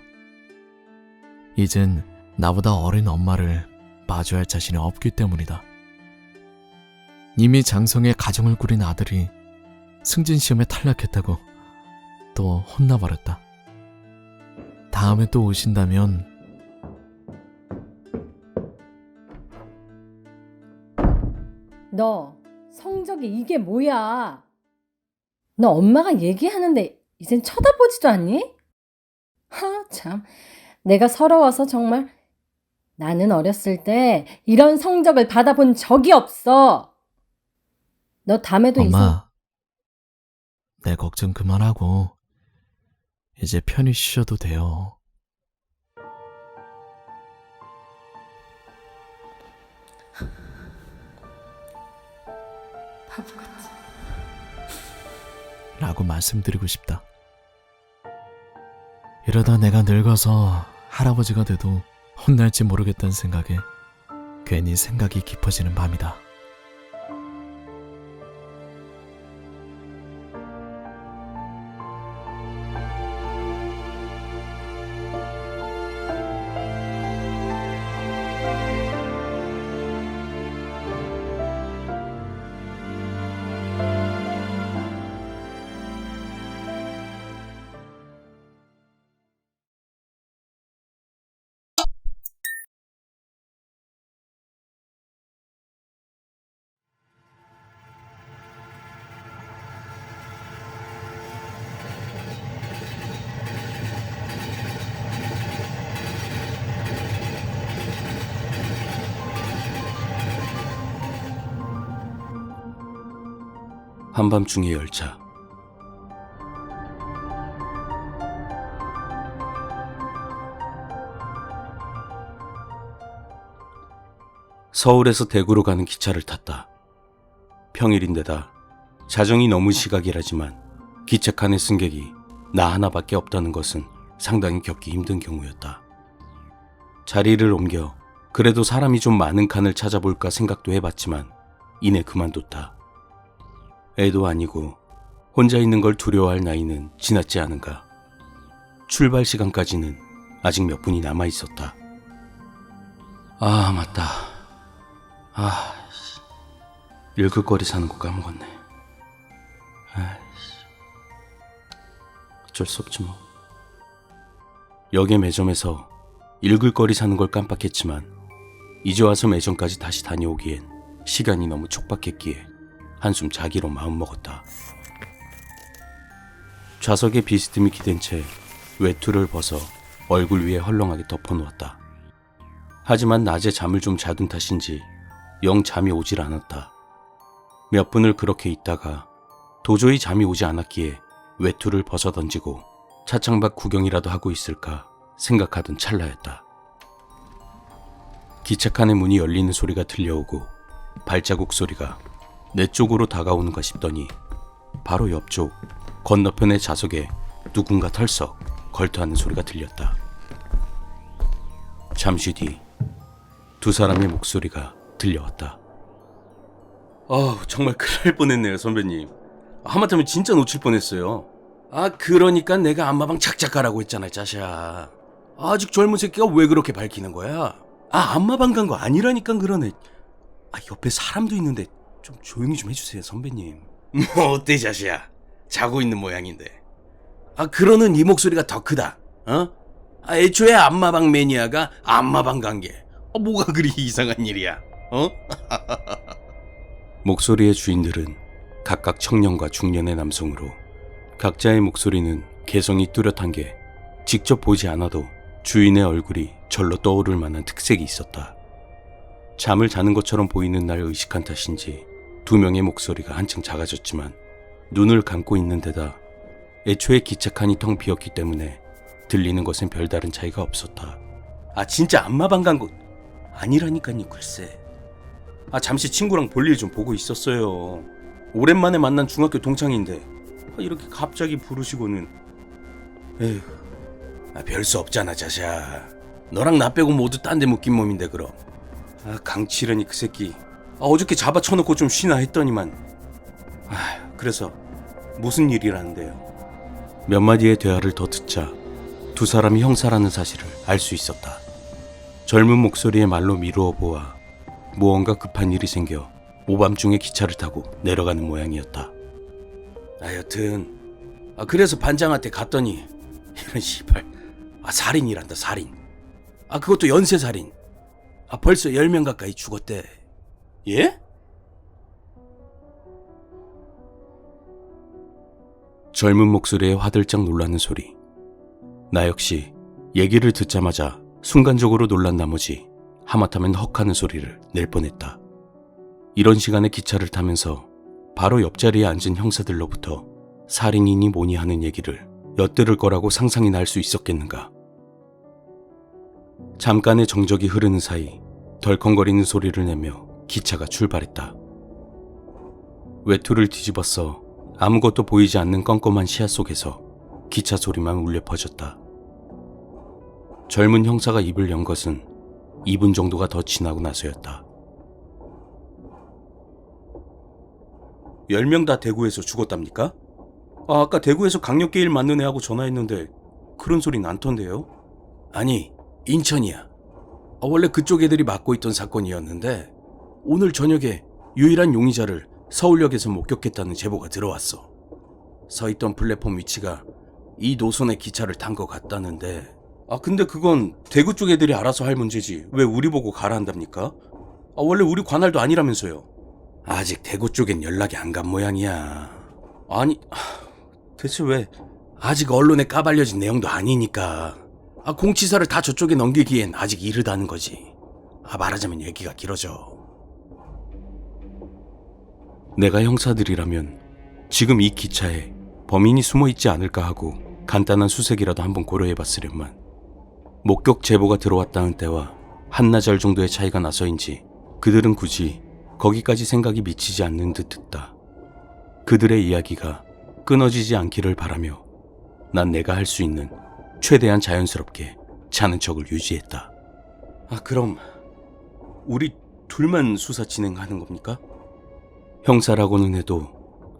S6: 이젠 나보다 어린 엄마를 마주할 자신이 없기 때문이다. 이미 장성의 가정을 꾸린 아들이 승진시험에 탈락했다고 또 혼나버렸다. 다음에 또 오신다면
S5: 너 성적이 이게 뭐야? 너 엄마가 얘기하는데 이젠 쳐다보지도 않니? 하, 참. 내가 서러워서 정말. 나는 어렸을 때 이런 성적을 받아본 적이 없어. 너 다음에도
S6: 엄마, 내 걱정 그만하고 이제 편히 쉬셔도 돼요.
S5: 바보같이.
S6: 라고 말씀드리고 싶다. 이러다 내가 늙어서 할아버지가 돼도 혼날지 모르겠다는 생각에 괜히 생각이 깊어지는 밤이다.
S3: 한밤중의 열차. 서울에서 대구로 가는 기차를 탔다. 평일인데다 자정이 넘은 시각이라지만 기차칸의 승객이 나 하나밖에 없다는 것은 상당히 겪기 힘든 경우였다. 자리를 옮겨 그래도 사람이 좀 많은 칸을 찾아볼까 생각도 해봤지만 이내 그만뒀다. 애도 아니고 혼자 있는 걸 두려워할 나이는 지났지 않은가. 출발 시간까지는 아직 몇 분이 남아 있었다. 아, 맞다. 읽을거리 사는 거 까먹었네. 어쩔 수 없지 뭐. 역의 매점에서 읽을거리 사는 걸 깜빡했지만 이제 와서 매점까지 다시 다녀오기엔 시간이 너무 촉박했기에 한숨 자기로 마음먹었다. 좌석에 비스듬히 기댄 채 외투를 벗어 얼굴 위에 헐렁하게 덮어놓았다. 하지만 낮에 잠을 좀 자둔 탓인지 영 잠이 오질 않았다. 몇 분을 그렇게 있다가 도저히 잠이 오지 않았기에 외투를 벗어던지고 차창 밖 구경이라도 하고 있을까 생각하던 찰나였다. 기차칸의 문이 열리는 소리가 들려오고 발자국 소리가 내 쪽으로 다가오는가 싶더니 바로 옆쪽 건너편의 좌석에 누군가 털썩 걸터하는 소리가 들렸다. 잠시 뒤 두 사람의 목소리가 들려왔다. 정말 큰일 날 뻔했네요, 선배님. 하마터면 진짜 놓칠 뻔했어요. 그러니까 내가 안마방 착착 가라고 했잖아, 짜샤. 아직 젊은 새끼가 왜 그렇게 밝히는 거야? 안마방 간 거 아니라니까 그러네. 옆에 사람도 있는데 좀 조용히 좀 해주세요, 선배님. 뭐 어때, 자식아? 자고 있는 모양인데. 그러는 이 목소리가 더 크다. 애초에 안마방 매니아가 안마방 간 게 뭐가 그리 이상한 일이야? 목소리의 주인들은 각각 청년과 중년의 남성으로 각자의 목소리는 개성이 뚜렷한 게 직접 보지 않아도 주인의 얼굴이 절로 떠오를 만한 특색이 있었다. 잠을 자는 것처럼 보이는 날 의식한 탓인지 두 명의 목소리가 한층 작아졌지만 눈을 감고 있는 데다 애초에 기차칸이 텅 비었기 때문에 들리는 것엔 별다른 차이가 없었다. 진짜 안마방 간 곳 아니라니까요, 글쎄. 잠시 친구랑 볼일 좀 보고 있었어요. 오랜만에 만난 중학교 동창인데 이렇게 갑자기 부르시고는. 에휴, 별수 없잖아 자샤. 너랑 나 빼고 모두 딴 데 묶인 몸인데 그럼. 강치련이 그 새끼 어저께 잡아쳐놓고 좀 쉬나 했더니만. 그래서 무슨 일이라는데요? 몇 마디의 대화를 더 듣자 두 사람이 형사라는 사실을 알 수 있었다. 젊은 목소리의 말로 미루어 보아 무언가 급한 일이 생겨 오밤중에 기차를 타고 내려가는 모양이었다. 여튼 그래서 반장한테 갔더니 이런 씨발 살인이란다 살인. 그것도 연쇄살인. 벌써 10명 가까이 죽었대. 예? 젊은 목소리에 화들짝 놀라는 소리. 나 역시 얘기를 듣자마자 순간적으로 놀란 나머지 하마터면 헉하는 소리를 낼 뻔했다. 이런 시간에 기차를 타면서 바로 옆자리에 앉은 형사들로부터 살인이니 뭐니 하는 얘기를 엿들을 거라고 상상이나 할 수 있었겠는가. 잠깐의 정적이 흐르는 사이 덜컹거리는 소리를 내며 기차가 출발했다. 외투를 뒤집었어 아무것도 보이지 않는 껌껌한 시야 속에서 기차 소리만 울려 퍼졌다. 젊은 형사가 입을 연 것은 2분 정도가 더 지나고 나서였다. 10명 다 대구에서 죽었답니까? 아까 대구에서 강력계일 맞는 애하고 전화했는데 그런 소리는 않던데요? 아니, 인천이야. 원래 그쪽 애들이 맡고 있던 사건이었는데 오늘 저녁에 유일한 용의자를 서울역에서 목격했다는 제보가 들어왔어. 서 있던 플랫폼 위치가 이 노선의 기차를 탄 것 같다는데. 근데 그건 대구 쪽 애들이 알아서 할 문제지 왜 우리 보고 가라 한답니까? 원래 우리 관할도 아니라면서요. 아직 대구 쪽엔 연락이 안 간 모양이야. 아니, 대체 왜? 아직 언론에 까발려진 내용도 아니니까. 공치사를 다 저쪽에 넘기기엔 아직 이르다는 거지. 말하자면 얘기가 길어져. 내가 형사들이라면 지금 이 기차에 범인이 숨어있지 않을까 하고 간단한 수색이라도 한번 고려해봤으련만 목격 제보가 들어왔다는 때와 한나절 정도의 차이가 나서인지 그들은 굳이 거기까지 생각이 미치지 않는 듯 했다. 그들의 이야기가 끊어지지 않기를 바라며 난 내가 할 수 있는 최대한 자연스럽게 자는 척을 유지했다. 그럼 우리 둘만 수사 진행하는 겁니까? 형사라고는 해도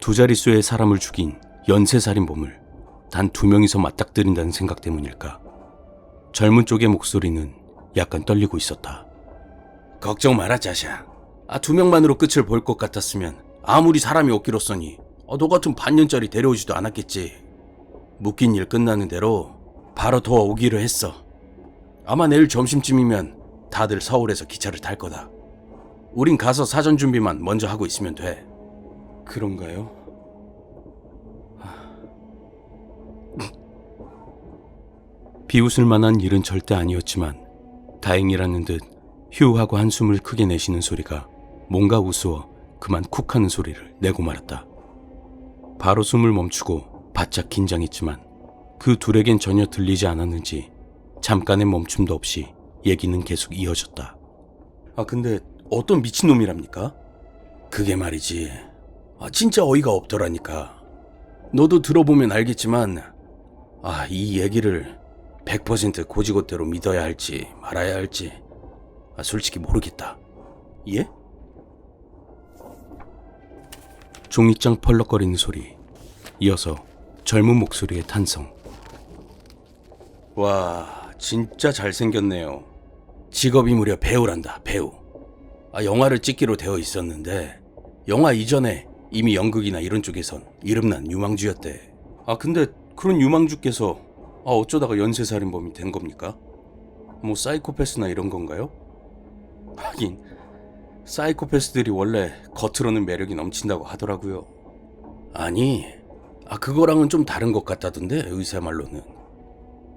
S3: 두 자릿수의 사람을 죽인 연쇄살인범을 단 2명이서 맞닥뜨린다는 생각 때문일까? 젊은 쪽의 목소리는 약간 떨리고 있었다. 걱정 마라 자샤. 2명만으로 끝을 볼 것 같았으면 아무리 사람이 없기로써니 너 같은 반년짜리 데려오지도 않았겠지. 묶인 일 끝나는 대로 바로 더 오기로 했어. 아마 내일 점심쯤이면 다들 서울에서 기차를 탈 거다. 우린 가서 사전 준비만 먼저 하고 있으면 돼. 그런가요? 비웃을 만한 일은 절대 아니었지만 다행이라는 듯 휴 하고 한숨을 크게 내쉬는 소리가 뭔가 우스워 그만 쿡 하는 소리를 내고 말았다. 바로 숨을 멈추고 바짝 긴장했지만 그 둘에겐 전혀 들리지 않았는지 잠깐의 멈춤도 없이 얘기는 계속 이어졌다. 근데 어떤 미친놈이랍니까? 그게 말이지. 진짜 어이가 없더라니까. 너도 들어보면 알겠지만 이 얘기를 100% 고지고대로 믿어야 할지 말아야 할지 솔직히 모르겠다. 예? 종이장 펄럭거리는 소리, 이어서 젊은 목소리의 탄성. 와, 진짜 잘생겼네요. 직업이 무려 배우란다, 배우. 영화를 찍기로 되어 있었는데 영화 이전에 이미 연극이나 이런 쪽에선 이름난 유망주였대. 근데 그런 유망주께서 어쩌다가 연쇄살인범이 된 겁니까? 뭐 사이코패스나 이런 건가요? 하긴 사이코패스들이 원래 겉으로는 매력이 넘친다고 하더라고요. 아니, 그거랑은 좀 다른 것 같다던데 의사 말로는.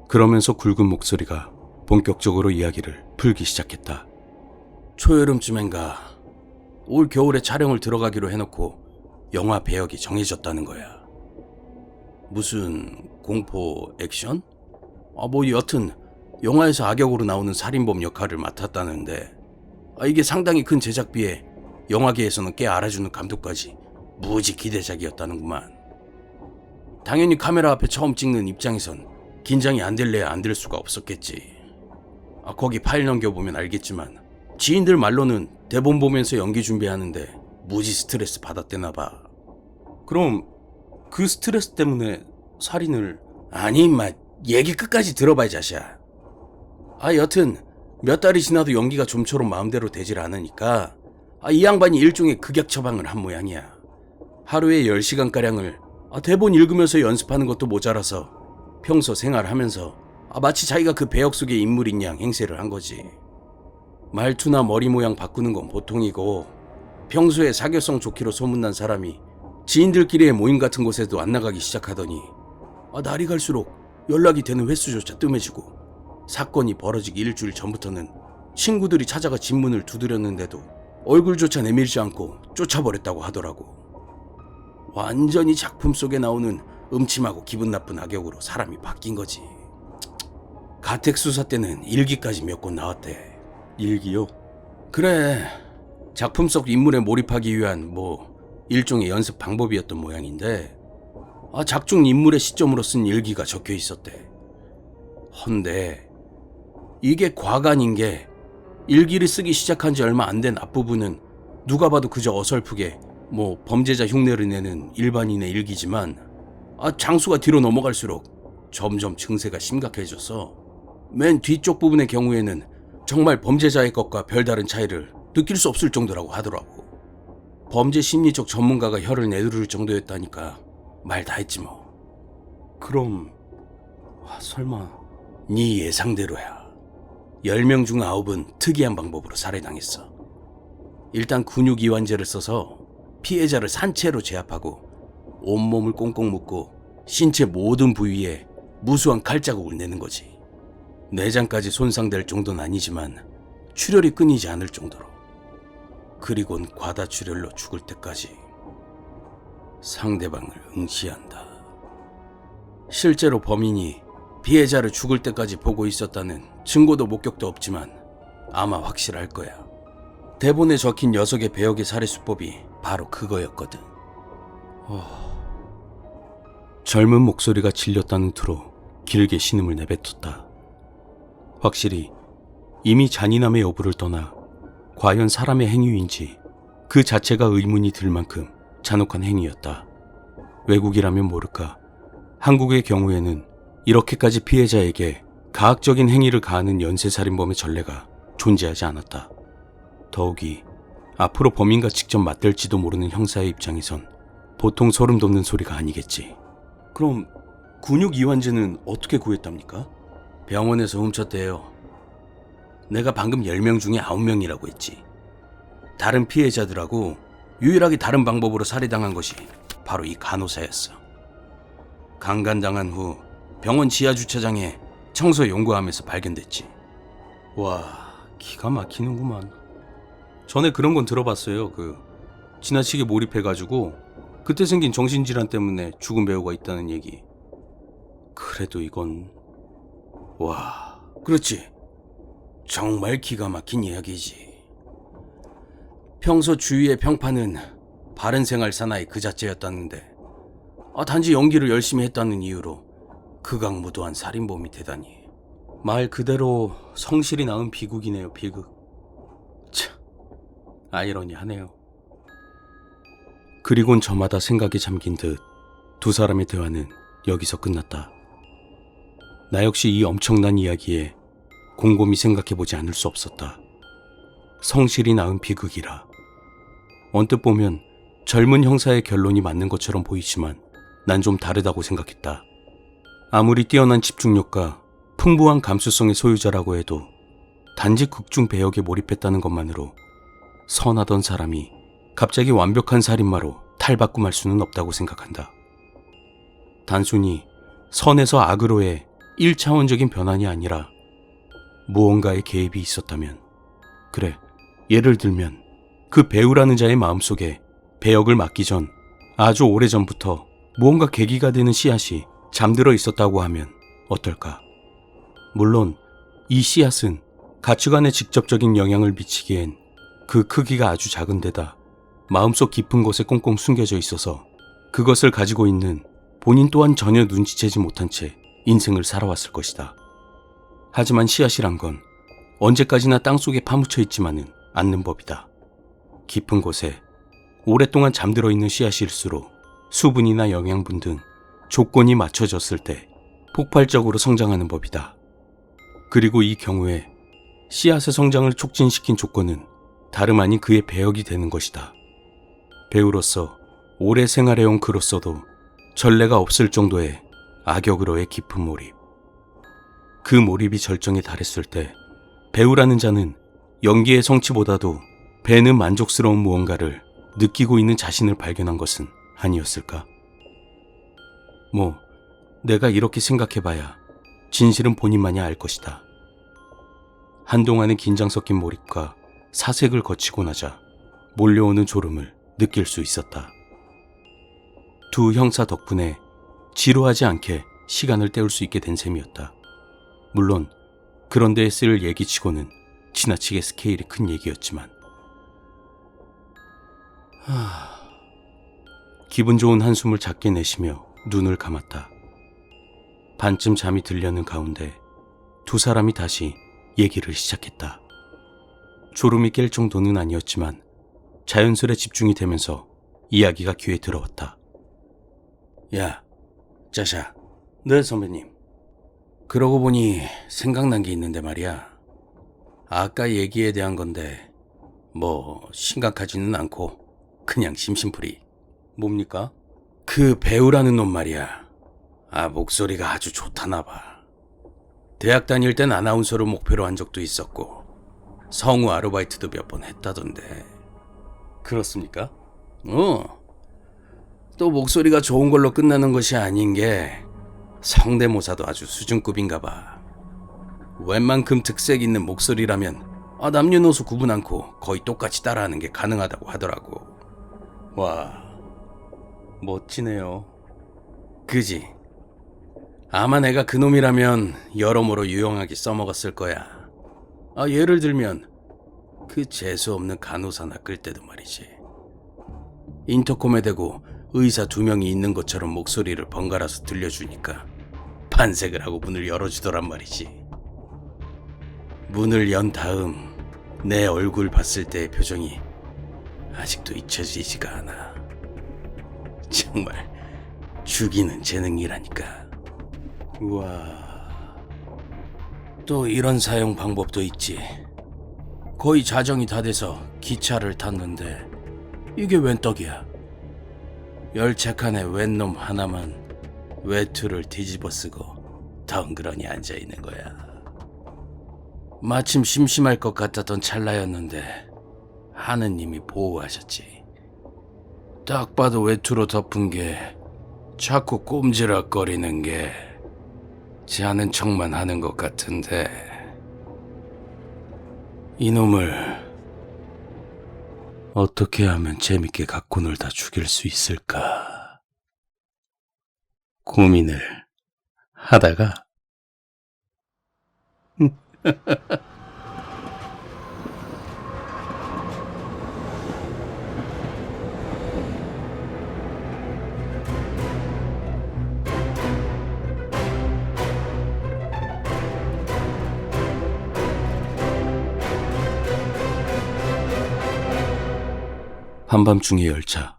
S3: 그러면서 굵은 목소리가 본격적으로 이야기를 풀기 시작했다. 초여름쯤엔가 올 겨울에 촬영을 들어가기로 해놓고 영화 배역이 정해졌다는 거야. 무슨 공포 액션? 뭐 여튼 영화에서 악역으로 나오는 살인범 역할을 맡았다는데 이게 상당히 큰 제작비에 영화계에서는 꽤 알아주는 감독까지 무지 기대작이었다는구만. 당연히 카메라 앞에 처음 찍는 입장에선 긴장이 안 될래야 안 될 수가 없었겠지. 거기 파일 넘겨보면 알겠지만 지인들 말로는 대본 보면서 연기 준비하는데 무지 스트레스 받았대나봐. 그럼 그 스트레스 때문에 살인을... 아니 임마, 얘기 끝까지 들어봐 이 자식아. 여튼 몇 달이 지나도 연기가 좀처럼 마음대로 되질 않으니까 이 양반이 일종의 극약 처방을 한 모양이야. 하루에 10시간가량을 대본 읽으면서 연습하는 것도 모자라서 평소 생활하면서 마치 자기가 그 배역 속의 인물인 양 행세를 한 거지. 말투나 머리 모양 바꾸는 건 보통이고 평소에 사교성 좋기로 소문난 사람이 지인들끼리의 모임 같은 곳에도 안 나가기 시작하더니 날이 갈수록 연락이 되는 횟수조차 뜸해지고 사건이 벌어지기 일주일 전부터는 친구들이 찾아가 집문을 두드렸는데도 얼굴조차 내밀지 않고 쫓아버렸다고 하더라고. 완전히 작품 속에 나오는 음침하고 기분 나쁜 악역으로 사람이 바뀐 거지. 가택 수사 때는 일기까지 몇 권 나왔대. 일기요? 그래, 작품 속 인물에 몰입하기 위한 일종의 연습 방법이었던 모양인데 작중 인물의 시점으로 쓴 일기가 적혀 있었대. 헌데 이게 과간인 게 일기를 쓰기 시작한 지 얼마 안 된 앞부분은 누가 봐도 그저 어설프게 범죄자 흉내를 내는 일반인의 일기지만 장수가 뒤로 넘어갈수록 점점 증세가 심각해져서 맨 뒤쪽 부분의 경우에는 정말 범죄자의 것과 별다른 차이를 느낄 수 없을 정도라고 하더라고. 범죄 심리적 전문가가 혀를 내두를 정도였다니까 말 다 했지 뭐. 그럼 설마 네 예상대로야. 10명 중 9은 특이한 방법으로 살해당했어. 일단 근육이완제를 써서 피해자를 산채로 제압하고 온몸을 꽁꽁 묶고 신체 모든 부위에 무수한 칼자국을 내는 거지. 내장까지 손상될 정도는 아니지만 출혈이 끊이지 않을 정도로. 그리곤 과다출혈로 죽을 때까지 상대방을 응시한다. 실제로 범인이 피해자를 죽을 때까지 보고 있었다는 증거도 목격도 없지만 아마 확실할 거야. 대본에 적힌 녀석의 배역의 살해 수법이 바로 그거였거든. 젊은 목소리가 질렸다는 투로 길게 신음을 내뱉었다. 확실히 이미 잔인함의 여부를 떠나 과연 사람의 행위인지 그 자체가 의문이 들 만큼 잔혹한 행위였다. 외국이라면 모를까 한국의 경우에는 이렇게까지 피해자에게 가학적인 행위를 가하는 연쇄살인범의 전례가 존재하지 않았다. 더욱이 앞으로 범인과 직접 맞댈지도 모르는 형사의 입장에선 보통 소름 돋는 소리가 아니겠지. 그럼 근육이완제는 어떻게 구했답니까? 병원에서 훔쳤대요. 내가 방금 10명 중에 9명이라고 했지. 다른 피해자들하고 유일하게 다른 방법으로 살해당한 것이 바로 이 간호사였어. 강간당한 후 병원 지하주차장에 청소 연구하면서 발견됐지. 와, 기가 막히는구만. 전에 그런 건 들어봤어요. 지나치게 몰입해가지고 그때 생긴 정신질환 때문에 죽은 배우가 있다는 얘기. 그래도 이건... 와, 그렇지. 정말 기가 막힌 이야기지. 평소 주위의 평판은 바른 생활 사나이 그 자체였다는데 단지 연기를 열심히 했다는 이유로 극악무도한 살인범이 되다니. 말 그대로 성실히 낳은 비극이네요, 비극. 참, 아이러니하네요. 그리곤 저마다 생각에 잠긴 듯 두 사람의 대화는 여기서 끝났다. 나 역시 이 엄청난 이야기에 곰곰이 생각해보지 않을 수 없었다. 성실히 낳은 비극이라. 언뜻 보면 젊은 형사의 결론이 맞는 것처럼 보이지만 난 좀 다르다고 생각했다. 아무리 뛰어난 집중력과 풍부한 감수성의 소유자라고 해도 단지 극중 배역에 몰입했다는 것만으로 선하던 사람이 갑자기 완벽한 살인마로 탈바꿈할 수는 없다고 생각한다. 단순히 선에서 악으로의 1차원적인 변환이 아니라 무언가의 개입이 있었다면, 그래, 예를 들면 그 배우라는 자의 마음속에 배역을 맡기 전 아주 오래전부터 무언가 계기가 되는 씨앗이 잠들어 있었다고 하면 어떨까? 물론 이 씨앗은 가치관에 직접적인 영향을 미치기엔 그 크기가 아주 작은 데다 마음속 깊은 곳에 꽁꽁 숨겨져 있어서 그것을 가지고 있는 본인 또한 전혀 눈치채지 못한 채 인생을 살아왔을 것이다. 하지만 씨앗이란 건 언제까지나 땅속에 파묻혀 있지만은 않는 법이다. 깊은 곳에 오랫동안 잠들어 있는 씨앗일수록 수분이나 영양분 등 조건이 맞춰졌을 때 폭발적으로 성장하는 법이다. 그리고 이 경우에 씨앗의 성장을 촉진시킨 조건은 다름 아닌 그의 배역이 되는 것이다. 배우로서 오래 생활해온 그로서도 전례가 없을 정도의 악역으로의 깊은 몰입. 그 몰입이 절정에 달했을 때 배우라는 자는 연기의 성취보다도 배는 만족스러운 무언가를 느끼고 있는 자신을 발견한 것은 아니었을까? 내가 이렇게 생각해봐야 진실은 본인만이 알 것이다. 한동안의 긴장 섞인 몰입과 사색을 거치고 나자 몰려오는 졸음을 느낄 수 있었다. 두 형사 덕분에 지루하지 않게 시간을 때울 수 있게 된 셈이었다. 물론 그런 데에 쓸 얘기치고는 지나치게 스케일이 큰 얘기였지만 기분 좋은 한숨을 작게 내쉬며 눈을 감았다. 반쯤 잠이 들려는 가운데 두 사람이 다시 얘기를 시작했다. 졸음이 깰 정도는 아니었지만 자연스레 집중이 되면서 이야기가 귀에 들어왔다. 야, 짜샤, 네 선배님. 그러고 보니 생각난 게 있는데 말이야. 아까 얘기에 대한 건데 심각하지는 않고 그냥 심심풀이. 뭡니까? 그 배우라는 놈 말이야. 목소리가 아주 좋다나 봐. 대학 다닐 땐 아나운서를 목표로 한 적도 있었고 성우 아르바이트도 몇 번 했다던데. 그렇습니까? 또 목소리가 좋은 걸로 끝나는 것이 아닌 게 성대모사도 아주 수준급인가 봐. 웬만큼 특색 있는 목소리라면 남녀노소 구분 않고 거의 똑같이 따라하는 게 가능하다고 하더라고. 와, 멋지네요. 그지? 아마 내가 그놈이라면 여러모로 유용하게 써먹었을 거야. 예를 들면 그 재수없는 간호사나 끌 때도 말이지. 인터콤에 대고 의사 2명이 있는 것처럼 목소리를 번갈아서 들려주니까 반색을 하고 문을 열어주더란 말이지. 문을 연 다음 내 얼굴 봤을 때의 표정이 아직도 잊혀지지가 않아. 정말 죽이는 재능이라니까. 우와. 또 이런 사용 방법도 있지. 거의 자정이 다 돼서 기차를 탔는데 이게 웬 떡이야. 열차 칸에 웬 놈 하나만 외투를 뒤집어 쓰고 덩그러니 앉아있는 거야. 마침 심심할 것 같았던 찰나였는데 하느님이 보호하셨지. 딱 봐도 외투로 덮은 게 자꾸 꼼지락거리는 게 자는 척만 하는 것 같은데 이놈을 어떻게 하면 재밌게 갖고 놀다 죽일 수 있을까 고민을 하다가 한밤중의 열차.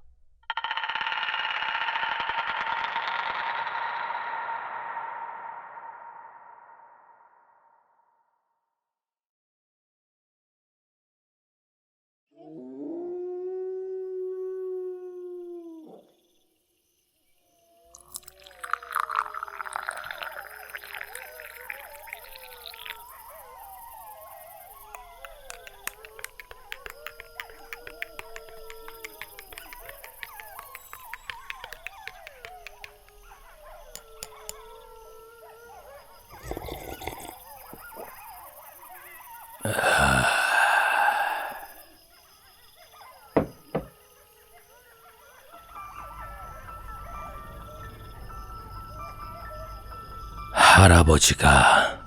S3: 할아버지가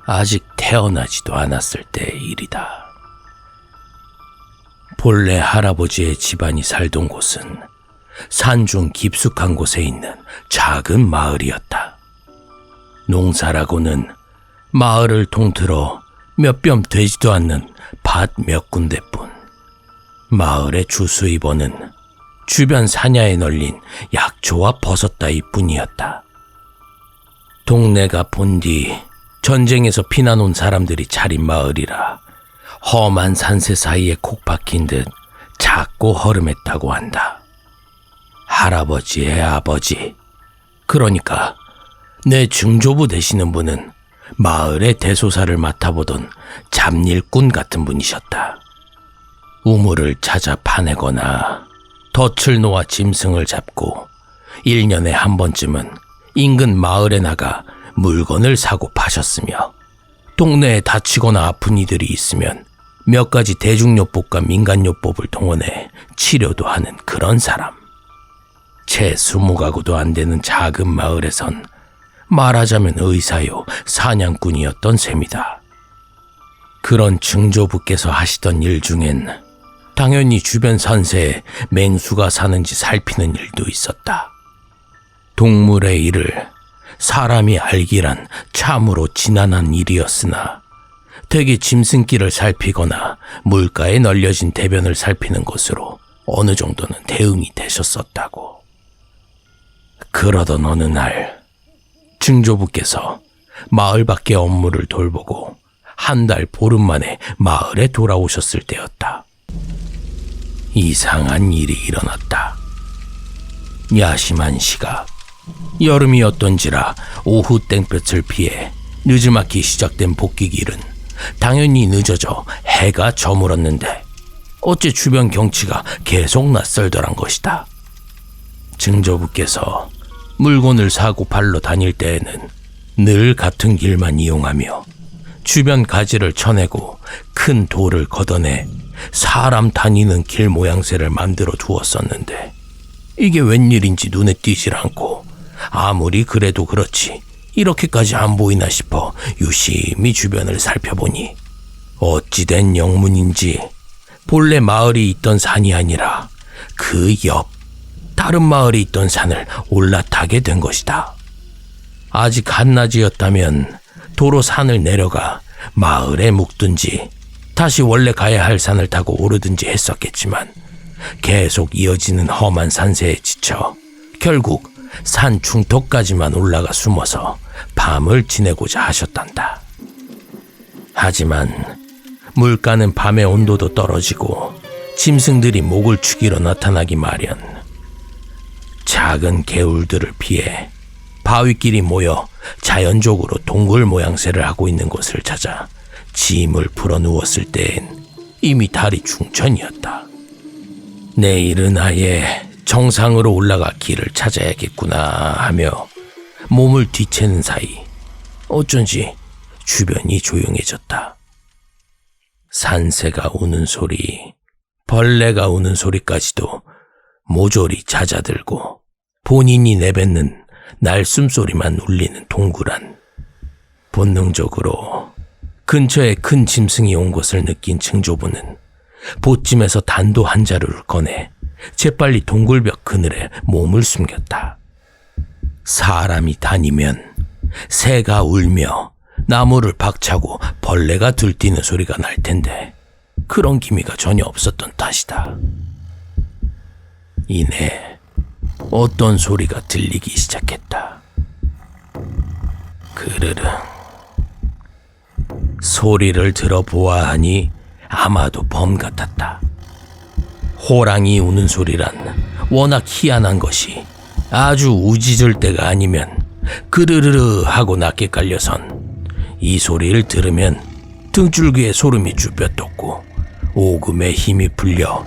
S3: 아직 태어나지도 않았을 때의 일이다.
S4: 본래 할아버지의 집안이 살던 곳은 산중 깊숙한 곳에 있는 작은 마을이었다. 농사라고는 마을을 통틀어 몇 뼘 되지도 않는 밭 몇 군데뿐. 마을의 주 수입원은 주변 산야에 널린 약초와 버섯 따위뿐이었다. 동네가 본 뒤 전쟁에서 피난 온 사람들이 차린 마을이라 험한 산세 사이에 콕 박힌 듯 작고 허름했다고 한다. 할아버지의 아버지, 그러니까 내 증조부 되시는 분은 마을의 대소사를 맡아보던 잡일꾼 같은 분이셨다. 우물을 찾아 파내거나 덫을 놓아 짐승을 잡고 1년에 한 번쯤은 인근 마을에 나가 물건을 사고 파셨으며 동네에 다치거나 아픈 이들이 있으면 몇 가지 대중요법과 민간요법을 동원해 치료도 하는 그런 사람. 채 20가구도 안 되는 작은 마을에선 말하자면 의사요 사냥꾼이었던 셈이다. 그런 증조부께서 하시던 일 중엔 당연히 주변 산세에 맹수가 사는지 살피는 일도 있었다. 동물의 일을 사람이 알기란 참으로 지난한 일이었으나 대개 짐승길을 살피거나 물가에 널려진 대변을 살피는 것으로 어느 정도는 대응이 되셨었다고. 그러던 어느 날 증조부께서 마을 밖의 업무를 돌보고 한 달 보름 만에 마을에 돌아오셨을 때였다. 이상한 일이 일어났다. 야심한 시각, 여름이었던지라 오후 땡볕을 피해 늦지막히 시작된 복귀길은 당연히 늦어져 해가 저물었는데 어째 주변 경치가 계속 낯설더란 것이다. 증조부께서 물건을 사고 발로 다닐 때에는 늘 같은 길만 이용하며 주변 가지를 쳐내고 큰 돌을 걷어내 사람 다니는 길 모양새를 만들어 두었었는데 이게 웬일인지 눈에 띄질 않고 아무리 그래도 그렇지 이렇게까지 안 보이나 싶어 유심히 주변을 살펴보니 어찌된 영문인지 본래 마을이 있던 산이 아니라 그 옆 다른 마을이 있던 산을 올라타게 된 것이다. 아직 한낮이었다면 도로 산을 내려가 마을에 묵든지 다시 원래 가야 할 산을 타고 오르든지 했었겠지만 계속 이어지는 험한 산세에 지쳐 결국 산 중턱까지만 올라가 숨어서 밤을 지내고자 하셨단다. 하지만 물가는 밤의 온도도 떨어지고 짐승들이 목을 축이러 나타나기 마련. 작은 개울들을 피해 바위끼리 모여 자연적으로 동굴 모양새를 하고 있는 곳을 찾아 짐을 풀어 누웠을 때엔 이미 달이 중천이었다. 내일은 아예 정상으로 올라가 길을 찾아야겠구나 하며 몸을 뒤채는 사이 어쩐지 주변이 조용해졌다. 산새가 우는 소리, 벌레가 우는 소리까지도 모조리 잦아들고 본인이 내뱉는 날숨소리만 울리는 동굴안. 본능적으로 근처에 큰 짐승이 온 것을 느낀 증조부는 보찜에서 단도 한 자루를 꺼내 재빨리 동굴벽 그늘에 몸을 숨겼다. 사람이 다니면 새가 울며 나무를 박차고 벌레가 들뛰는 소리가 날 텐데 그런 기미가 전혀 없었던 탓이다. 이내 어떤 소리가 들리기 시작했다. 그르릉. 소리를 들어보아하니 아마도 범 같았다. 호랑이 우는 소리란 워낙 희한한 것이 아주 우짖을 때가 아니면 그르르르 하고 낮게 깔려선 이 소리를 들으면 등줄기에 소름이 쭈뼛 돋고 오금에 힘이 풀려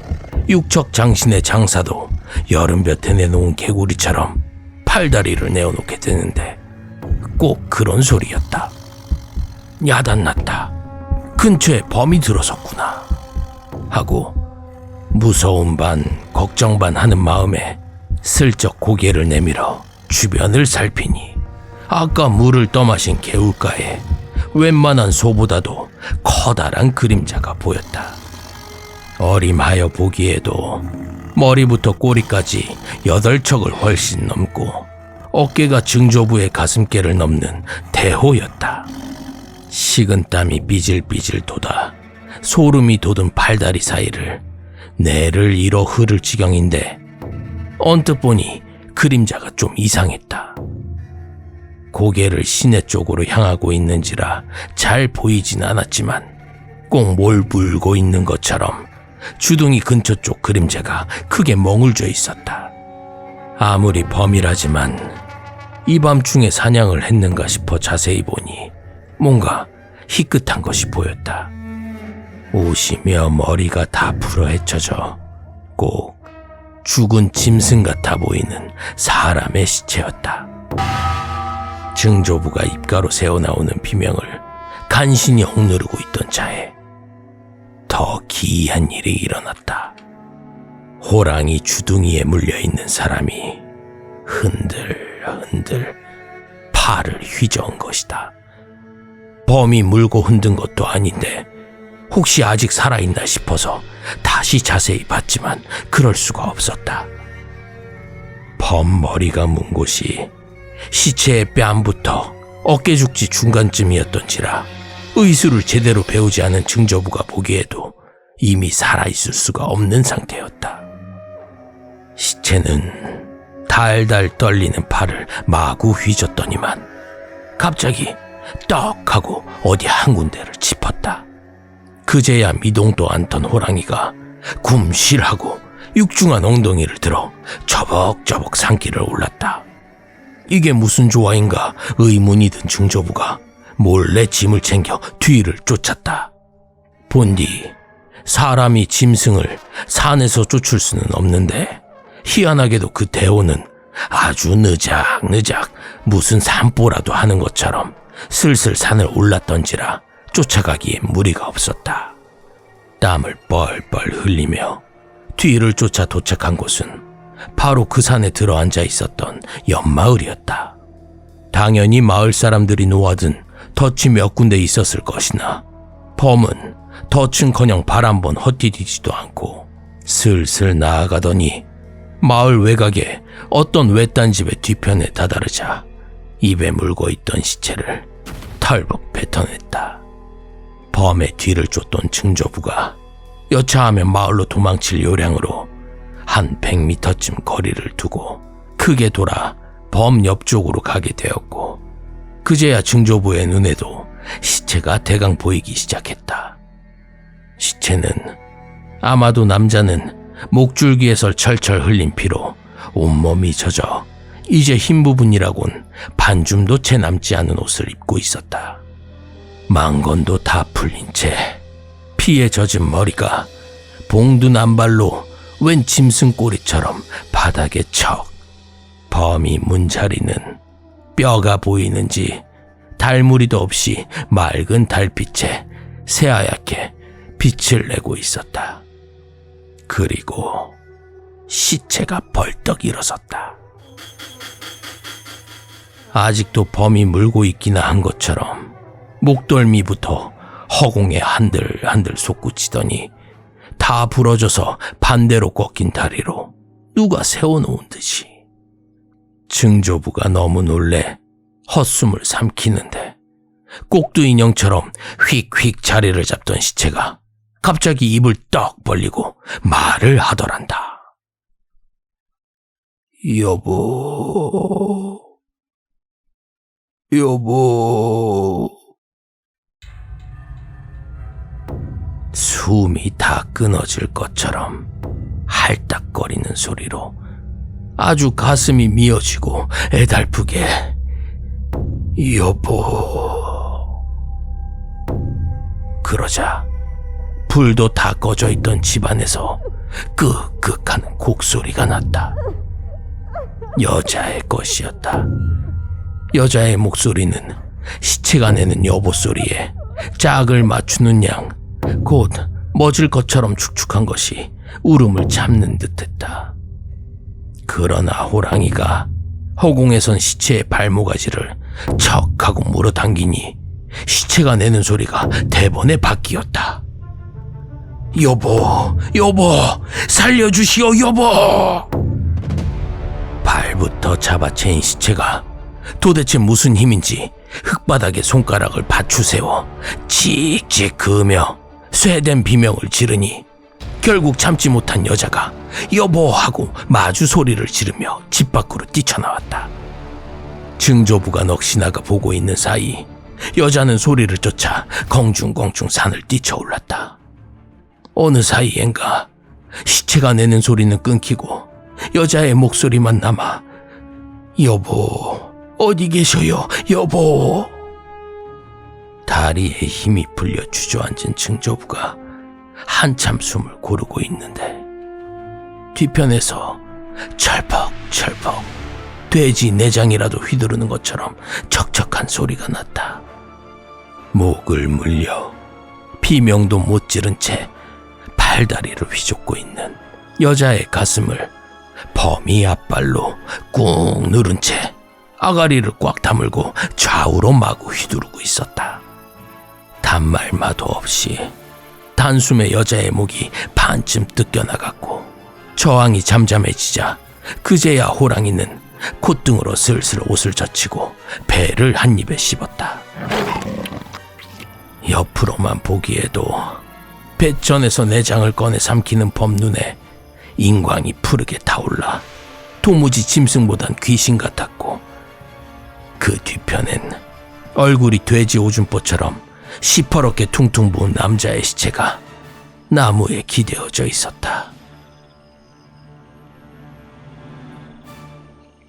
S4: 육척장신의 장사도 여름볕에 내놓은 개구리처럼 팔다리를 내어놓게 되는데 꼭 그런 소리였다. 야단났다. 근처에 범이 들어섰구나 하고 무서움 반 걱정 반 하는 마음에 슬쩍 고개를 내밀어 주변을 살피니 아까 물을 떠마신 개울가에 웬만한 소보다도 커다란 그림자가 보였다. 어림하여 보기에도 머리부터 꼬리까지 8척을 훨씬 넘고 어깨가 증조부의 가슴께를 넘는 대호였다. 식은땀이 삐질삐질 돋아 소름이 돋은 팔다리 사이를 내를 잃어 흐를 지경인데 언뜻 보니 그림자가 좀 이상했다. 고개를 시내 쪽으로 향하고 있는지라 잘 보이진 않았지만 꼭 뭘 물고 있는 것처럼 주둥이 근처 쪽 그림자가 크게 멍울져 있었다. 아무리 범이라지만 이 밤중에 사냥을 했는가 싶어 자세히 보니 뭔가 희끗한 것이 보였다. 옷이며 머리가 다 풀어헤쳐져 꼭 죽은 짐승 같아 보이는 사람의 시체였다. 증조부가 입가로 새어나오는 비명을 간신히 억누르고 있던 차에 더 기이한 일이 일어났다. 호랑이 주둥이에 물려있는 사람이 흔들흔들 팔을 휘저은 것이다. 범이 물고 흔든 것도 아닌데 혹시 아직 살아있나 싶어서 다시 자세히 봤지만 그럴 수가 없었다. 범 머리가 문 곳이 시체의 뺨부터 어깨죽지 중간쯤이었던지라 의술을 제대로 배우지 않은 증조부가 보기에도 이미 살아있을 수가 없는 상태였다. 시체는 달달 떨리는 팔을 마구 휘젓더니만 갑자기 떡 하고 어디 한 군데를 짚었다. 그제야 미동도 않던 호랑이가 굼실하고 육중한 엉덩이를 들어 저벅저벅 산길을 올랐다. 이게 무슨 조화인가 의문이 든 증조부가 몰래 짐을 챙겨 뒤를 쫓았다. 본디 사람이 짐승을 산에서 쫓을 수는 없는데 희한하게도 그 대호는 아주 느작느작 무슨 산보라도 하는 것처럼 슬슬 산을 올랐던지라 쫓아가기에 무리가 없었다. 땀을 뻘뻘 흘리며 뒤를 쫓아 도착한 곳은 바로 그 산에 들어앉아 있었던 옆마을이었다. 당연히 마을 사람들이 놓아둔 덫이 몇 군데 있었을 것이나 범은 덫은커녕 발 한 번 헛디디지도 않고 슬슬 나아가더니 마을 외곽에 어떤 외딴 집의 뒤편에 다다르자 입에 물고 있던 시체를 털벅 뱉어냈다. 범의 뒤를 쫓던 증조부가 여차하면 마을로 도망칠 요량으로 한 100m쯤 거리를 두고 크게 돌아 범 옆쪽으로 가게 되었고 그제야 증조부의 눈에도 시체가 대강 보이기 시작했다. 시체는 아마도 남자는 목줄기에서 철철 흘린 피로 온몸이 젖어 이제 흰 부분이라곤 반줌도 채 남지 않은 옷을 입고 있었다. 망건도 다 풀린 채 피에 젖은 머리가 봉두 남발로 웬 짐승 꼬리처럼 바닥에 척. 범이 문자리는 뼈가 보이는지 달무리도 없이 맑은 달빛에 새하얗게 빛을 내고 있었다. 그리고 시체가 벌떡 일어섰다. 아직도 범이 물고 있기나 한 것처럼 목덜미부터 허공에 한들한들 솟구치더니 다 부러져서 반대로 꺾인 다리로 누가 세워놓은 듯이. 증조부가 너무 놀래 헛숨을 삼키는데 꼭두 인형처럼 휙휙 자리를 잡던 시체가 갑자기 입을 떡 벌리고 말을 하더란다. 여보, 여보. 숨이 다 끊어질 것처럼 할딱거리는 소리로 아주 가슴이 미어지고 애달프게 여보. 그러자 불도 다 꺼져 있던 집안에서 끄끄하는 곡소리가 났다. 여자의 것이었다. 여자의 목소리는 시체가 내는 여보 소리에 짝을 맞추는 양 곧 멎을 것처럼 축축한 것이 울음을 참는 듯했다. 그러나 호랑이가 허공에선 시체의 발모가지를 척하고 물어당기니 시체가 내는 소리가 대번에 바뀌었다. 여보, 살려주시오, 여보! 발부터 잡아챈 시체가 도대체 무슨 힘인지 흙바닥에 손가락을 받추세워 찍찍 그으며 쇠된 비명을 지르니 결국 참지 못한 여자가 여보 하고 마주 소리를 지르며 집 밖으로 뛰쳐나왔다. 증조부가 넋이 나가 보고 있는 사이 여자는 소리를 쫓아 공중공중 산을 뛰쳐올랐다. 어느 사이엔가 시체가 내는 소리는 끊기고 여자의 목소리만 남아 여보, 어디 계셔요, 여보? 다리에 힘이 풀려 주저앉은 증조부가 한참 숨을 고르고 있는데 뒤편에서 철퍽철퍽 돼지 내장이라도 휘두르는 것처럼 척척한 소리가 났다. 목을 물려 비명도 못 지른 채 팔다리를 휘젓고 있는 여자의 가슴을 범이 앞발로 꾹 누른 채 아가리를 꽉 다물고 좌우로 마구 휘두르고 있었다. 단말마도 없이 단숨에 여자의 목이 반쯤 뜯겨나갔고 저항이 잠잠해지자 그제야 호랑이는 콧등으로 슬슬 옷을 젖히고 배를 한 입에 씹었다. 옆으로만 보기에도 배전에서 내장을 꺼내 삼키는 범 눈에 인광이 푸르게 타올라 도무지 짐승보단 귀신 같았고 그 뒤편엔 얼굴이 돼지 오줌포처럼 시퍼렇게 퉁퉁 부은 남자의 시체가 나무에 기대어져 있었다.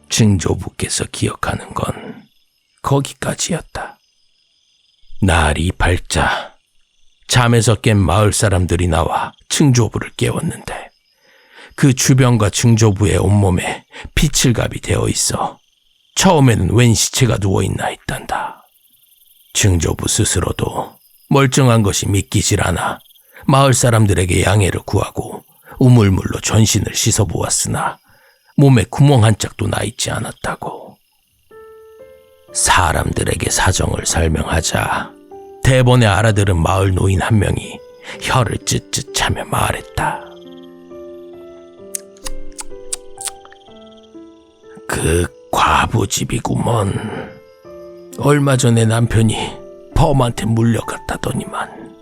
S4: 증조부께서 기억하는 건 거기까지였다. 날이 밝자 잠에서 깬 마을 사람들이 나와 증조부를 깨웠는데 그 주변과 증조부의 온몸에 피칠갑이 되어 있어 처음에는 웬 시체가 누워있나 했단다. 증조부 스스로도 멀쩡한 것이 믿기질 않아 마을 사람들에게 양해를 구하고 우물물로 전신을 씻어보았으나 몸에 구멍 한 짝도 나 있지 않았다고. 사람들에게 사정을 설명하자 대번에 알아들은 마을 노인 한 명이 혀를 쯧쯧 차며 말했다. 그 과부집이구먼. 얼마 전에 남편이 범한테 물려갔다더니만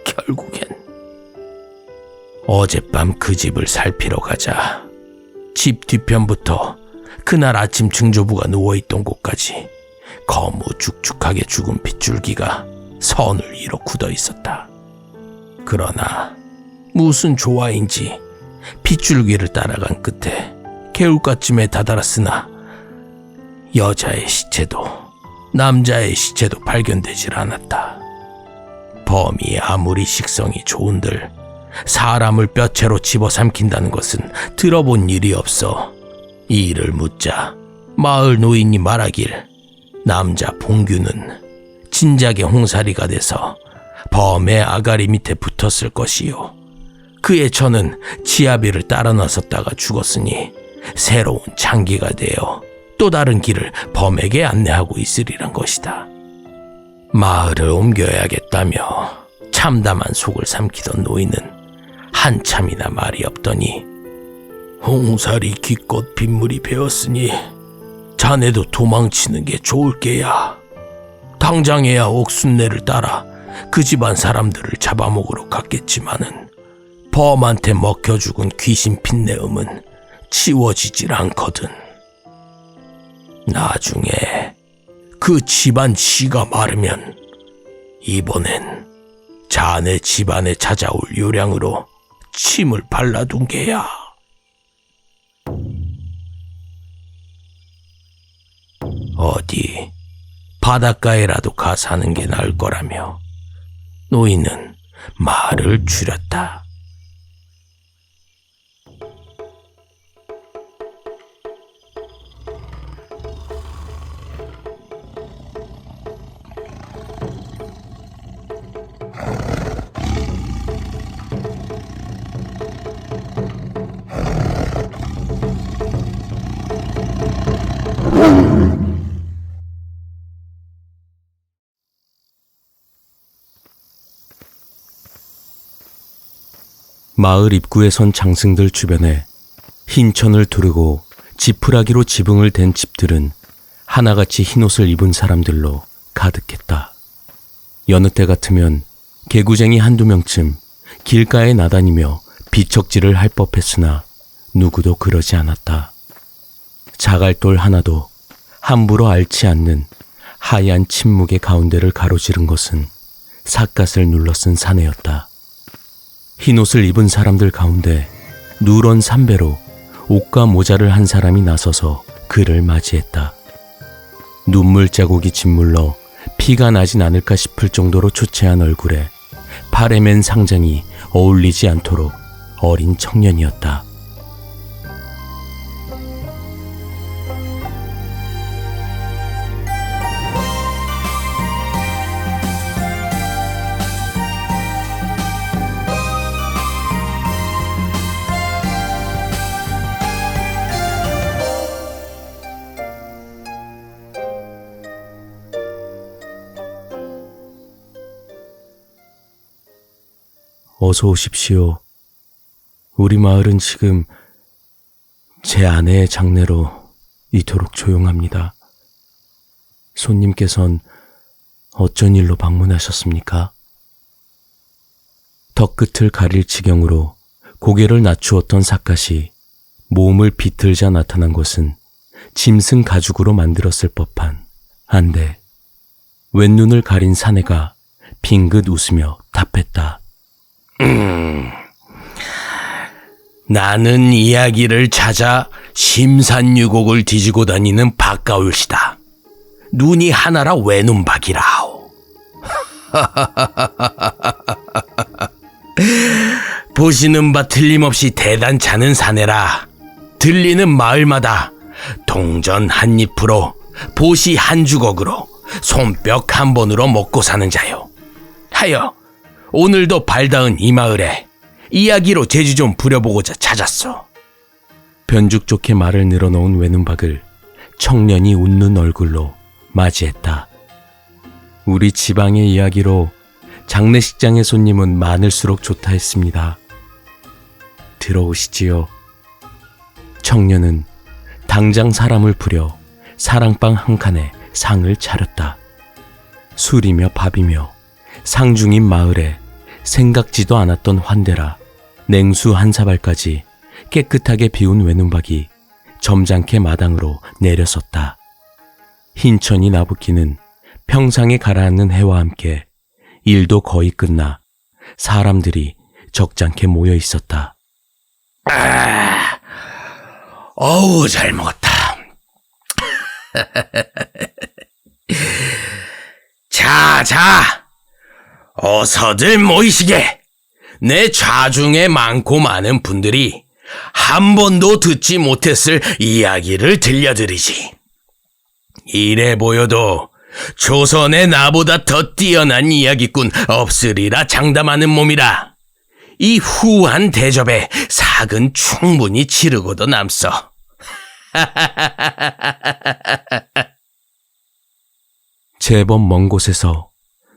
S4: 결국엔. 어젯밤 그 집을 살피러 가자 집 뒤편부터 그날 아침 증조부가 누워있던 곳까지 거무죽죽하게 죽은 핏줄기가 선을 이뤄 굳어 있었다. 그러나 무슨 조화인지 핏줄기를 따라간 끝에 개울가쯤에 다다랐으나 여자의 시체도 남자의 시체도 발견되질 않았다. 범이 아무리 식성이 좋은들 사람을 뼈채로 집어삼킨다는 것은 들어본 일이 없어 이 일을 묻자 마을 노인이 말하길 남자 봉규는 진작에 홍사리가 돼서 범의 아가리 밑에 붙었을 것이요. 그의 처는 지아비를 따라 나섰다가 죽었으니 새로운 장기가 되어 또 다른 길을 범에게 안내하고 있으리란 것이다. 마을을 옮겨야겠다며 참담한 속을 삼키던 노인은 한참이나 말이 없더니 홍살이 기껏 빗물이 배었으니 자네도 도망치는 게 좋을 게야. 당장에야 옥순내를 따라 그 집안 사람들을 잡아먹으러 갔겠지만은 범한테 먹혀 죽은 귀신 핏내음은 지워지질 않거든. 나중에 그 집안 씨가 마르면 이번엔 자네 집안에 찾아올 요량으로 침을 발라둔 게야. 어디 바닷가에라도 가 사는 게 나을 거라며 노인은 말을 줄였다. 마을 입구에 선 장승들 주변에 흰 천을 두르고 지푸라기로 지붕을 댄 집들은 하나같이 흰옷을 입은 사람들로 가득했다. 여느 때 같으면 개구쟁이 한두 명쯤 길가에 나다니며 비척질을 할 법했으나 누구도 그러지 않았다. 자갈돌 하나도 함부로 앓지 않는 하얀 침묵의 가운데를 가로지른 것은 삿갓을 눌러쓴 사내였다. 흰옷을 입은 사람들 가운데 누런 삼배로 옷과 모자를 한 사람이 나서서 그를 맞이했다. 눈물 자국이 짓물러 피가 나진 않을까 싶을 정도로 초췌한 얼굴에 팔에 맨 상장이 어울리지 않도록 어린 청년이었다. 어서 오십시오. 우리 마을은 지금 제 아내의 장례로 이토록 조용합니다. 손님께선 어쩐 일로 방문하셨습니까? 턱끝을 가릴 지경으로 고개를 낮추었던 삿갓이 몸을 비틀자 나타난 것은 짐승 가죽으로 만들었을 법한 안대. 왼눈을 가린 사내가 빙긋 웃으며 답했다. 나는 이야기를 찾아 심산유곡을 뒤지고 다니는 박가울시다. 눈이 하나라 외눈박이라오. 보시는 바 틀림없이 대단찮은 사내라. 들리는 마을마다 동전 한 잎으로 보시 한 주걱으로 손뼉 한 번으로 먹고 사는 자요. 하여 오늘도 발닿은 이 마을에 이야기로 재주 좀 부려보고자 찾았소. 변죽 좋게 말을 늘어놓은 외눈박을 청년이 웃는 얼굴로 맞이했다. 우리 지방의 이야기로 장례식장의 손님은 많을수록 좋다 했습니다. 들어오시지요. 청년은 당장 사람을 부려 사랑방 한 칸에 상을 차렸다. 술이며 밥이며 상중인 마을에 생각지도 않았던 환대라 냉수 한 사발까지 깨끗하게 비운 외눈박이 점잖게 마당으로 내려섰다. 흰천이 나부끼는 평상에 가라앉는 해와 함께 일도 거의 끝나 사람들이 적잖게 모여 있었다. 어우, 잘 먹었다. 자, 어서들 모이시게. 내 좌중에 많고 많은 분들이 한 번도 듣지 못했을 이야기를 들려드리지. 이래 보여도 조선에 나보다 더 뛰어난 이야기꾼 없으리라 장담하는 몸이라. 이 후한 대접에 sak은 충분히 치르고도 남서. 제법 먼 곳에서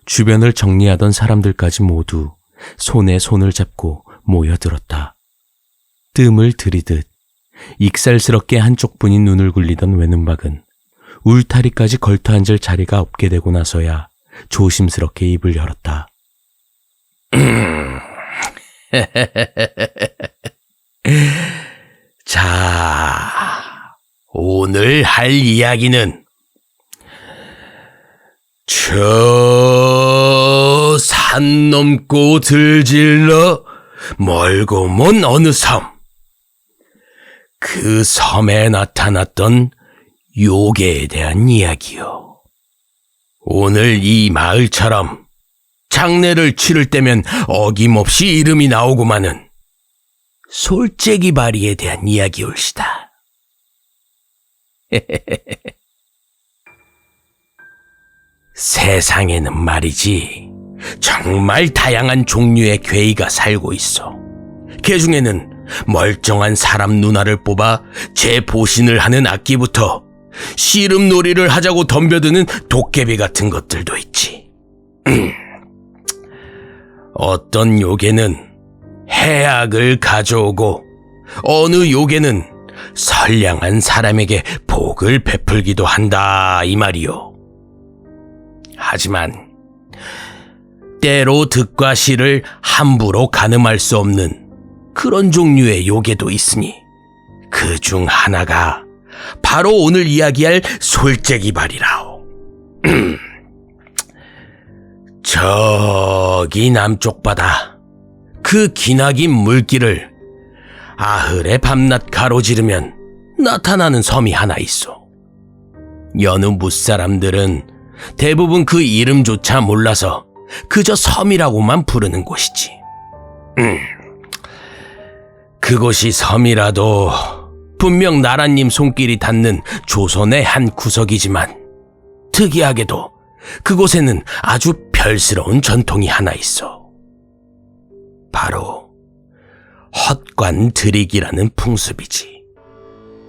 S4: 주변을 정리하던 사람들까지 모두 손에 손을 잡고 모여들었다. 뜸을 들이듯 익살스럽게 한쪽 분이 눈을 굴리던 외눈박은 울타리까지 걸터 앉을 자리가 없게 되고 나서야 조심스럽게 입을 열었다. 자, 오늘 할 이야기는 저 산 넘고 들질러 멀고 먼 어느 섬, 그 섬에 나타났던 요괴에 대한 이야기요. 오늘 이 마을처럼 장례를 치를 때면 어김없이 이름이 나오고마는 솔재기바리에 대한 이야기올시다. 세상에는 말이지 정말 다양한 종류의 괴이가 살고 있어. 그 중에는 멀쩡한 사람 누나를 뽑아 재보신을 하는 악기부터 씨름놀이를 하자고 덤벼드는 도깨비 같은 것들도 있지. 어떤 요괴는 해악을 가져오고 어느 요괴는 선량한 사람에게 복을 베풀기도 한다 이 말이요. 하지만 때로 득과 실을 함부로 가늠할 수 없는 그런 종류의 요괴도 있으니 그 중 하나가 바로 오늘 이야기할 솔재기발이라오. 저기 남쪽 바다 그 기나긴 물길을 아흘에 밤낮 가로지르면 나타나는 섬이 하나 있어. 여느 무사람들은 대부분 그 이름조차 몰라서 그저 섬이라고만 부르는 곳이지. 그곳이 섬이라도 분명 나라님 손길이 닿는 조선의 한 구석이지만 특이하게도 그곳에는 아주 별스러운 전통이 하나 있어. 바로 헛관 들이기라는 풍습이지.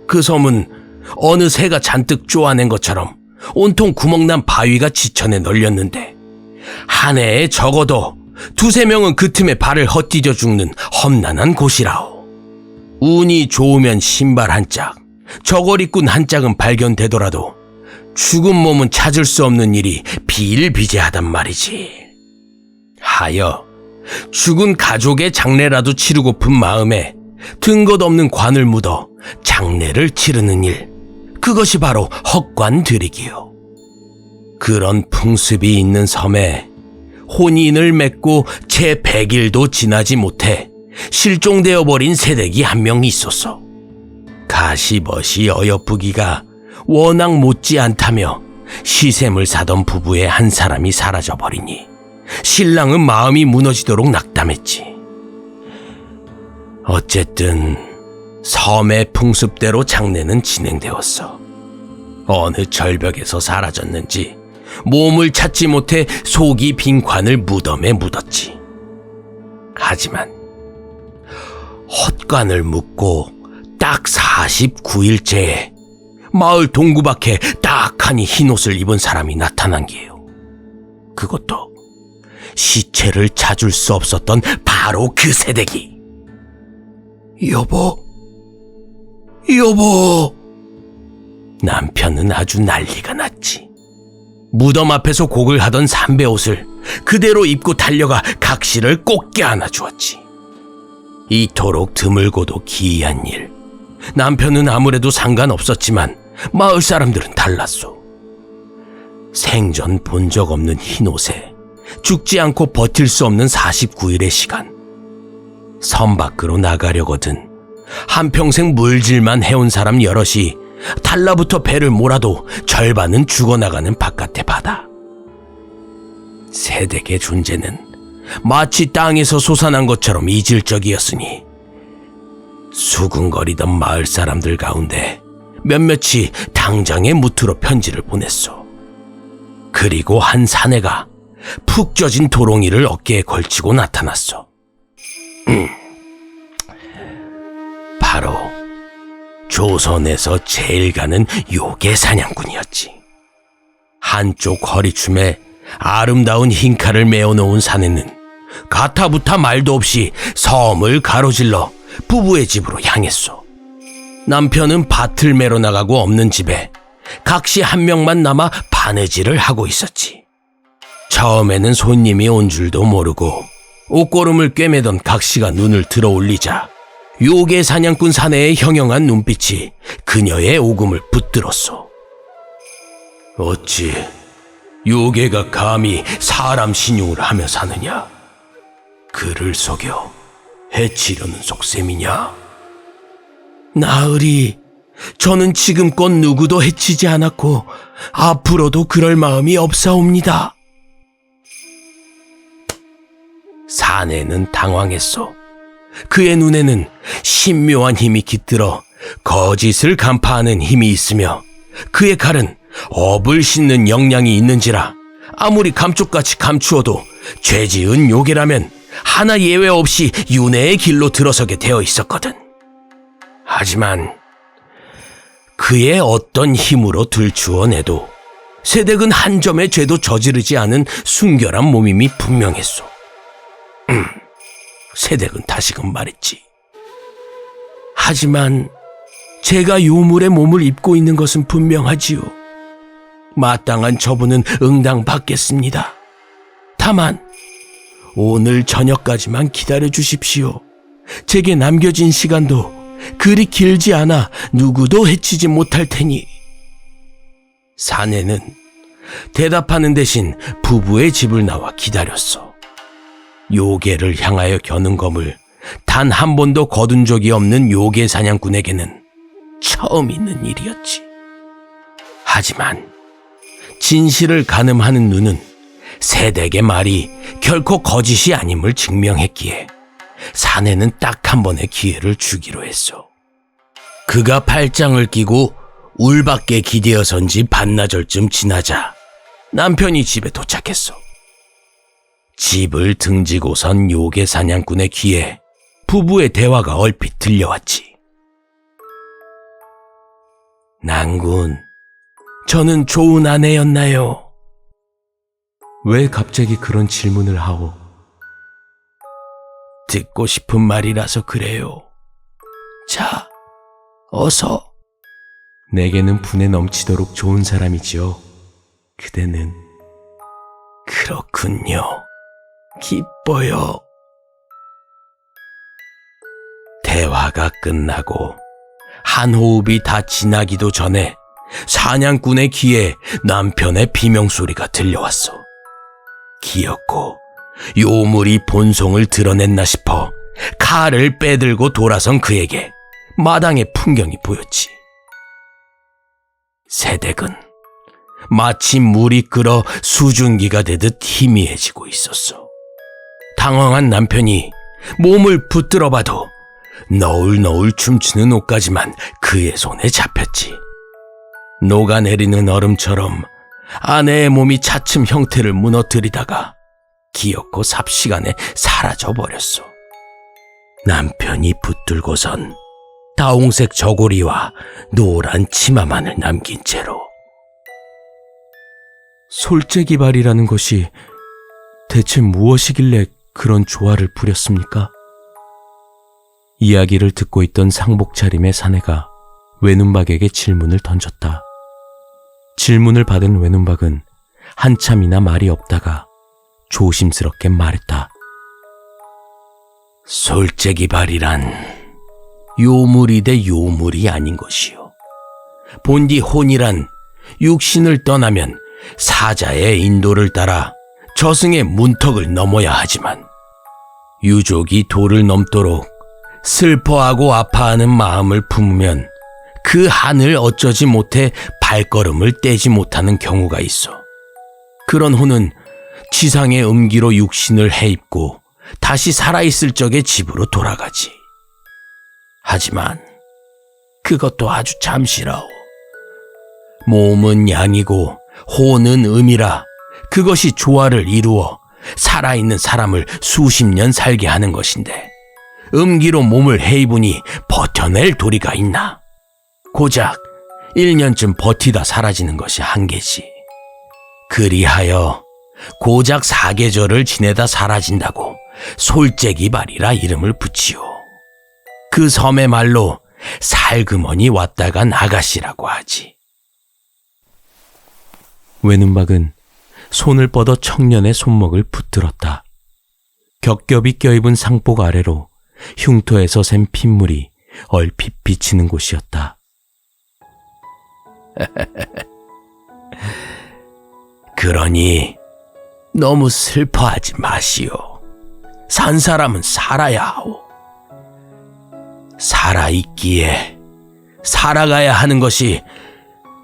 S4: 그 섬은 어느 새가 잔뜩 쪼아낸 것처럼 온통 구멍난 바위가 지천에 널렸는데 한 해에 적어도 2~3명은 그 틈에 발을 헛디뎌 죽는 험난한 곳이라오. 운이 좋으면 신발 한 짝, 저고리꾼 한 짝은 발견되더라도 죽은 몸은 찾을 수 없는 일이 비일비재하단 말이지. 하여 죽은 가족의 장례라도 치르고픈 마음에 든 것 없는 관을 묻어 장례를 치르는 일, 그것이 바로 헛관 들이기요. 그런 풍습이 있는 섬에 혼인을 맺고 채 100일도 지나지 못해 실종되어 버린 새댁이 한 명 있었어. 가시벗이 어여쁘기가 워낙 못지 않다며 시샘을 사던 부부의 한 사람이 사라져버리니 신랑은 마음이 무너지도록 낙담했지. 어쨌든 섬의 풍습대로 장례는 진행되었어. 어느 절벽에서 사라졌는지 몸을 찾지 못해 속이 빈 관을 무덤에 묻었지. 하지만 헛관을 묻고 딱 49일째에 마을 동구 밖에 딱하니 흰옷을 입은 사람이 나타난 게요. 그것도 시체를 찾을 수 없었던 바로 그 새댁이. 여보. 남편은 아주 난리가 났지. 무덤 앞에서 곡을 하던 삼배옷을 그대로 입고 달려가 각시를 꼭 껴안아 주었지. 이토록 드물고도 기이한 일. 남편은 아무래도 상관없었지만 마을 사람들은 달랐소. 생전 본 적 없는 흰옷에 죽지 않고 버틸 수 없는 49일의 시간. 섬 밖으로 나가려거든 한평생 물질만 해온 사람 여럿이 달라붙어 배를 몰아도 절반은 죽어나가는 바깥의 바다. 새댁의 존재는 마치 땅에서 솟아난 것처럼 이질적이었으니 수군거리던 마을 사람들 가운데 몇몇이 당장에 무트로 편지를 보냈소. 그리고 한 사내가 푹 쪄진 도롱이를 어깨에 걸치고 나타났소. 바로 조선에서 제일 가는 요괴 사냥꾼이었지. 한쪽 허리춤에 아름다운 흰 칼을 메어놓은 사내는 가타부타 말도 없이 섬을 가로질러 부부의 집으로 향했소. 남편은 밭을 매러 나가고 없는 집에 각시 한 명만 남아 바느질을 하고 있었지. 처음에는 손님이 온 줄도 모르고 옷고름을 꿰매던 각시가 눈을 들어 올리자 요괴 사냥꾼 사내의 형형한 눈빛이 그녀의 오금을 붙들었소. 어찌 요괴가 감히 사람 신용을 하며 사느냐? 그를 속여 해치려는 속셈이냐? 나으리, 저는 지금껏 누구도 해치지 않았고 앞으로도 그럴 마음이 없사옵니다. 사내는 당황했소. 그의 눈에는 신묘한 힘이 깃들어 거짓을 간파하는 힘이 있으며 그의 칼은 업을 싣는 역량이 있는지라 아무리 감쪽같이 감추어도 죄지은 요괴라면 하나 예외 없이 윤회의 길로 들어서게 되어 있었거든. 하지만 그의 어떤 힘으로 들추어내도 새댁은 한 점의 죄도 저지르지 않은 순결한 몸임이 분명했소. 세댁은 다시금 말했지. 하지만 제가 요물의 몸을 입고 있는 것은 분명하지요. 마땅한 처분은 응당받겠습니다. 다만 오늘 저녁까지만 기다려 주십시오. 제게 남겨진 시간도 그리 길지 않아 누구도 해치지 못할 테니. 사내는 대답하는 대신 부부의 집을 나와 기다렸어. 요괴를 향하여 겨눈 검을 단 한 번도 거둔 적이 없는 요괴 사냥꾼에게는 처음 있는 일이었지. 하지만 진실을 가늠하는 눈은 세댁의 말이 결코 거짓이 아님을 증명했기에 사내는 딱 한 번의 기회를 주기로 했어. 그가 팔짱을 끼고 울 밖에 기대어선 지 반나절쯤 지나자 남편이 집에 도착했어. 집을 등지고선 요괴 사냥꾼의 귀에 부부의 대화가 얼핏 들려왔지. 난군, 저는 좋은 아내였나요? 왜 갑자기 그런 질문을 하오? 듣고 싶은 말이라서 그래요. 자, 어서. 내게는 분에 넘치도록 좋은 사람이지요. 그대는. 그렇군요. 기뻐요. 대화가 끝나고 한 호흡이 다 지나기도 전에 사냥꾼의 귀에 남편의 비명소리가 들려왔어. 기었고 요물이 본성을 드러냈나 싶어 칼을 빼들고 돌아선 그에게 마당의 풍경이 보였지. 세댁은 마치 물이 끓어 수증기가 되듯 희미해지고 있었어. 당황한 남편이 몸을 붙들어봐도 너울너울 춤추는 옷가지만 그의 손에 잡혔지. 녹아내리는 얼음처럼 아내의 몸이 차츰 형태를 무너뜨리다가 기어코 삽시간에 사라져버렸어. 남편이 붙들고선 다홍색 저고리와 노란 치마만을 남긴 채로. 솔재기발이라는 것이 대체 무엇이길래 그런 조화를 부렸습니까? 이야기를 듣고 있던 상복차림의 사내가 외눈박에게 질문을 던졌다. 질문을 받은 외눈박은 한참이나 말이 없다가 조심스럽게 말했다. 솔재기발이란 요물이 대 요물이 아닌 것이요. 본디 혼이란 육신을 떠나면 사자의 인도를 따라 저승의 문턱을 넘어야 하지만 유족이 도를 넘도록 슬퍼하고 아파하는 마음을 품으면 그 한을 어쩌지 못해 발걸음을 떼지 못하는 경우가 있어. 그런 혼은 지상의 음기로 육신을 해입고 다시 살아있을 적에 집으로 돌아가지. 하지만 그것도 아주 잠시라오. 몸은 양이고 혼은 음이라 그것이 조화를 이루어 살아있는 사람을 수십 년 살게 하는 것인데 음기로 몸을 해입으니 버텨낼 도리가 있나? 고작 1년쯤 버티다 사라지는 것이 한계지. 그리하여 고작 4계절을 지내다 사라진다고 솔재기발이라 이름을 붙이오. 그 섬의 말로 살그머니 왔다간 아가씨라고 하지. 외눈박은 손을 뻗어 청년의 손목을 붙들었다. 겹겹이 껴입은 상복 아래로 흉터에서 샌 핏물이 얼핏 비치는 곳이었다. 그러니 너무 슬퍼하지 마시오. 산 사람은 살아야 하오. 살아있기에 살아가야 하는 것이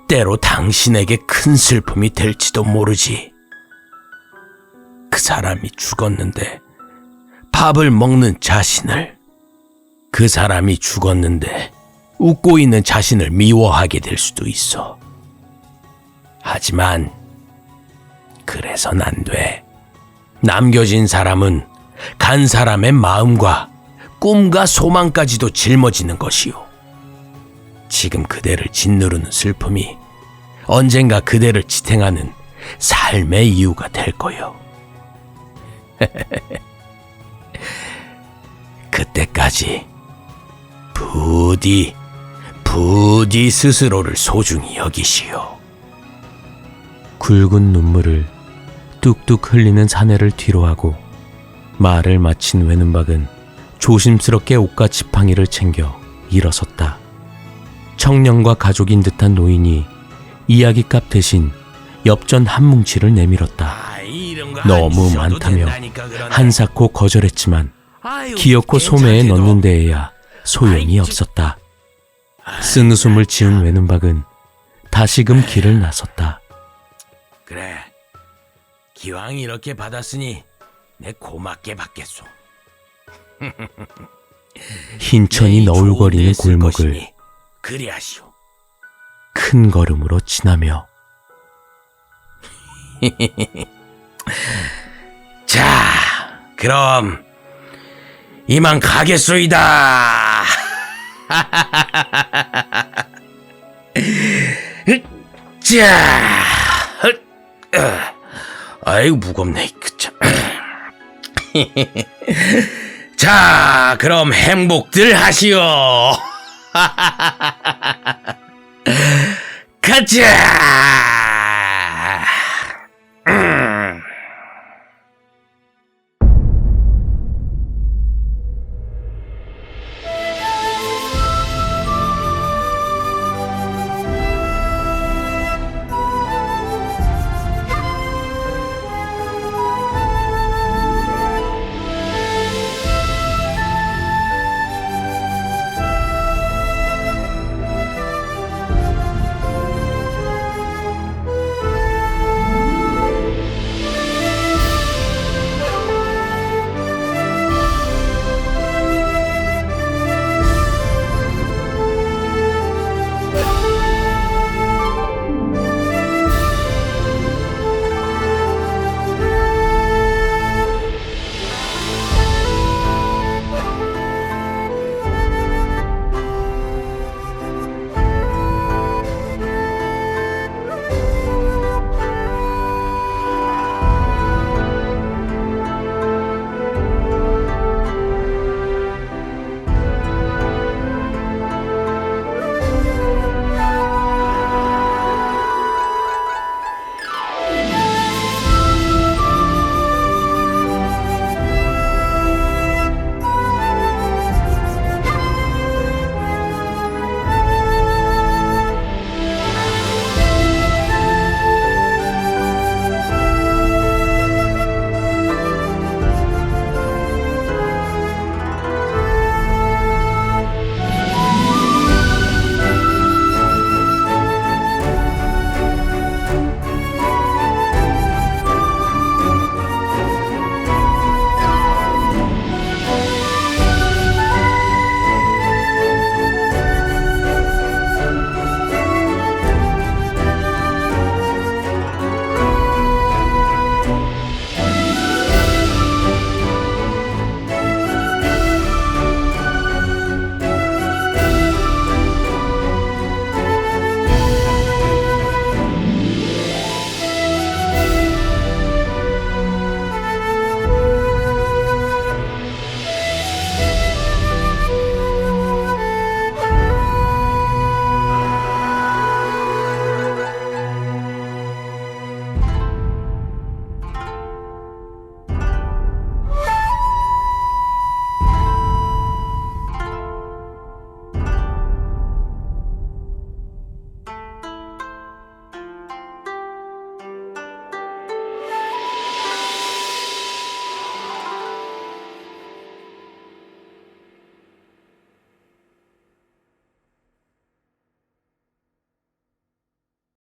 S4: 때로 당신에게 큰 슬픔이 될지도 모르지. 그 사람이 죽었는데 밥을 먹는 자신을, 그 사람이 죽었는데 웃고 있는 자신을 미워하게 될 수도 있어. 하지만 그래선 안 돼. 남겨진 사람은 간 사람의 마음과 꿈과 소망까지도 짊어지는 것이요. 지금 그대를 짓누르는 슬픔이 언젠가 그대를 지탱하는 삶의 이유가 될 거요. 그때까지 부디 스스로를 소중히 여기시오. 굵은 눈물을 뚝뚝 흘리는 사내를 뒤로하고 말을 마친 외눈박은 조심스럽게 옷과 지팡이를 챙겨 일어섰다. 청년과 가족인 듯한 노인이 이야기값 대신 엽전 한 뭉치를 내밀었다. 너무 많다며 한사코 거절했지만 기어코 소매에 넣는 데에야 소용이 없었다. 쓴웃음을 지은 외눈박은 다시금 길을 나섰다. 그래, 기왕 이렇게 받았으니 내 고맙게 받겠소. 흰천이 너울거리는 골목을 그리하시오. 큰 걸음으로 지나며 자, 그럼 이만 가겠소이다. 자, 아이고 무겁네. 그참. 자, 그럼 행복들 하시오. 가자.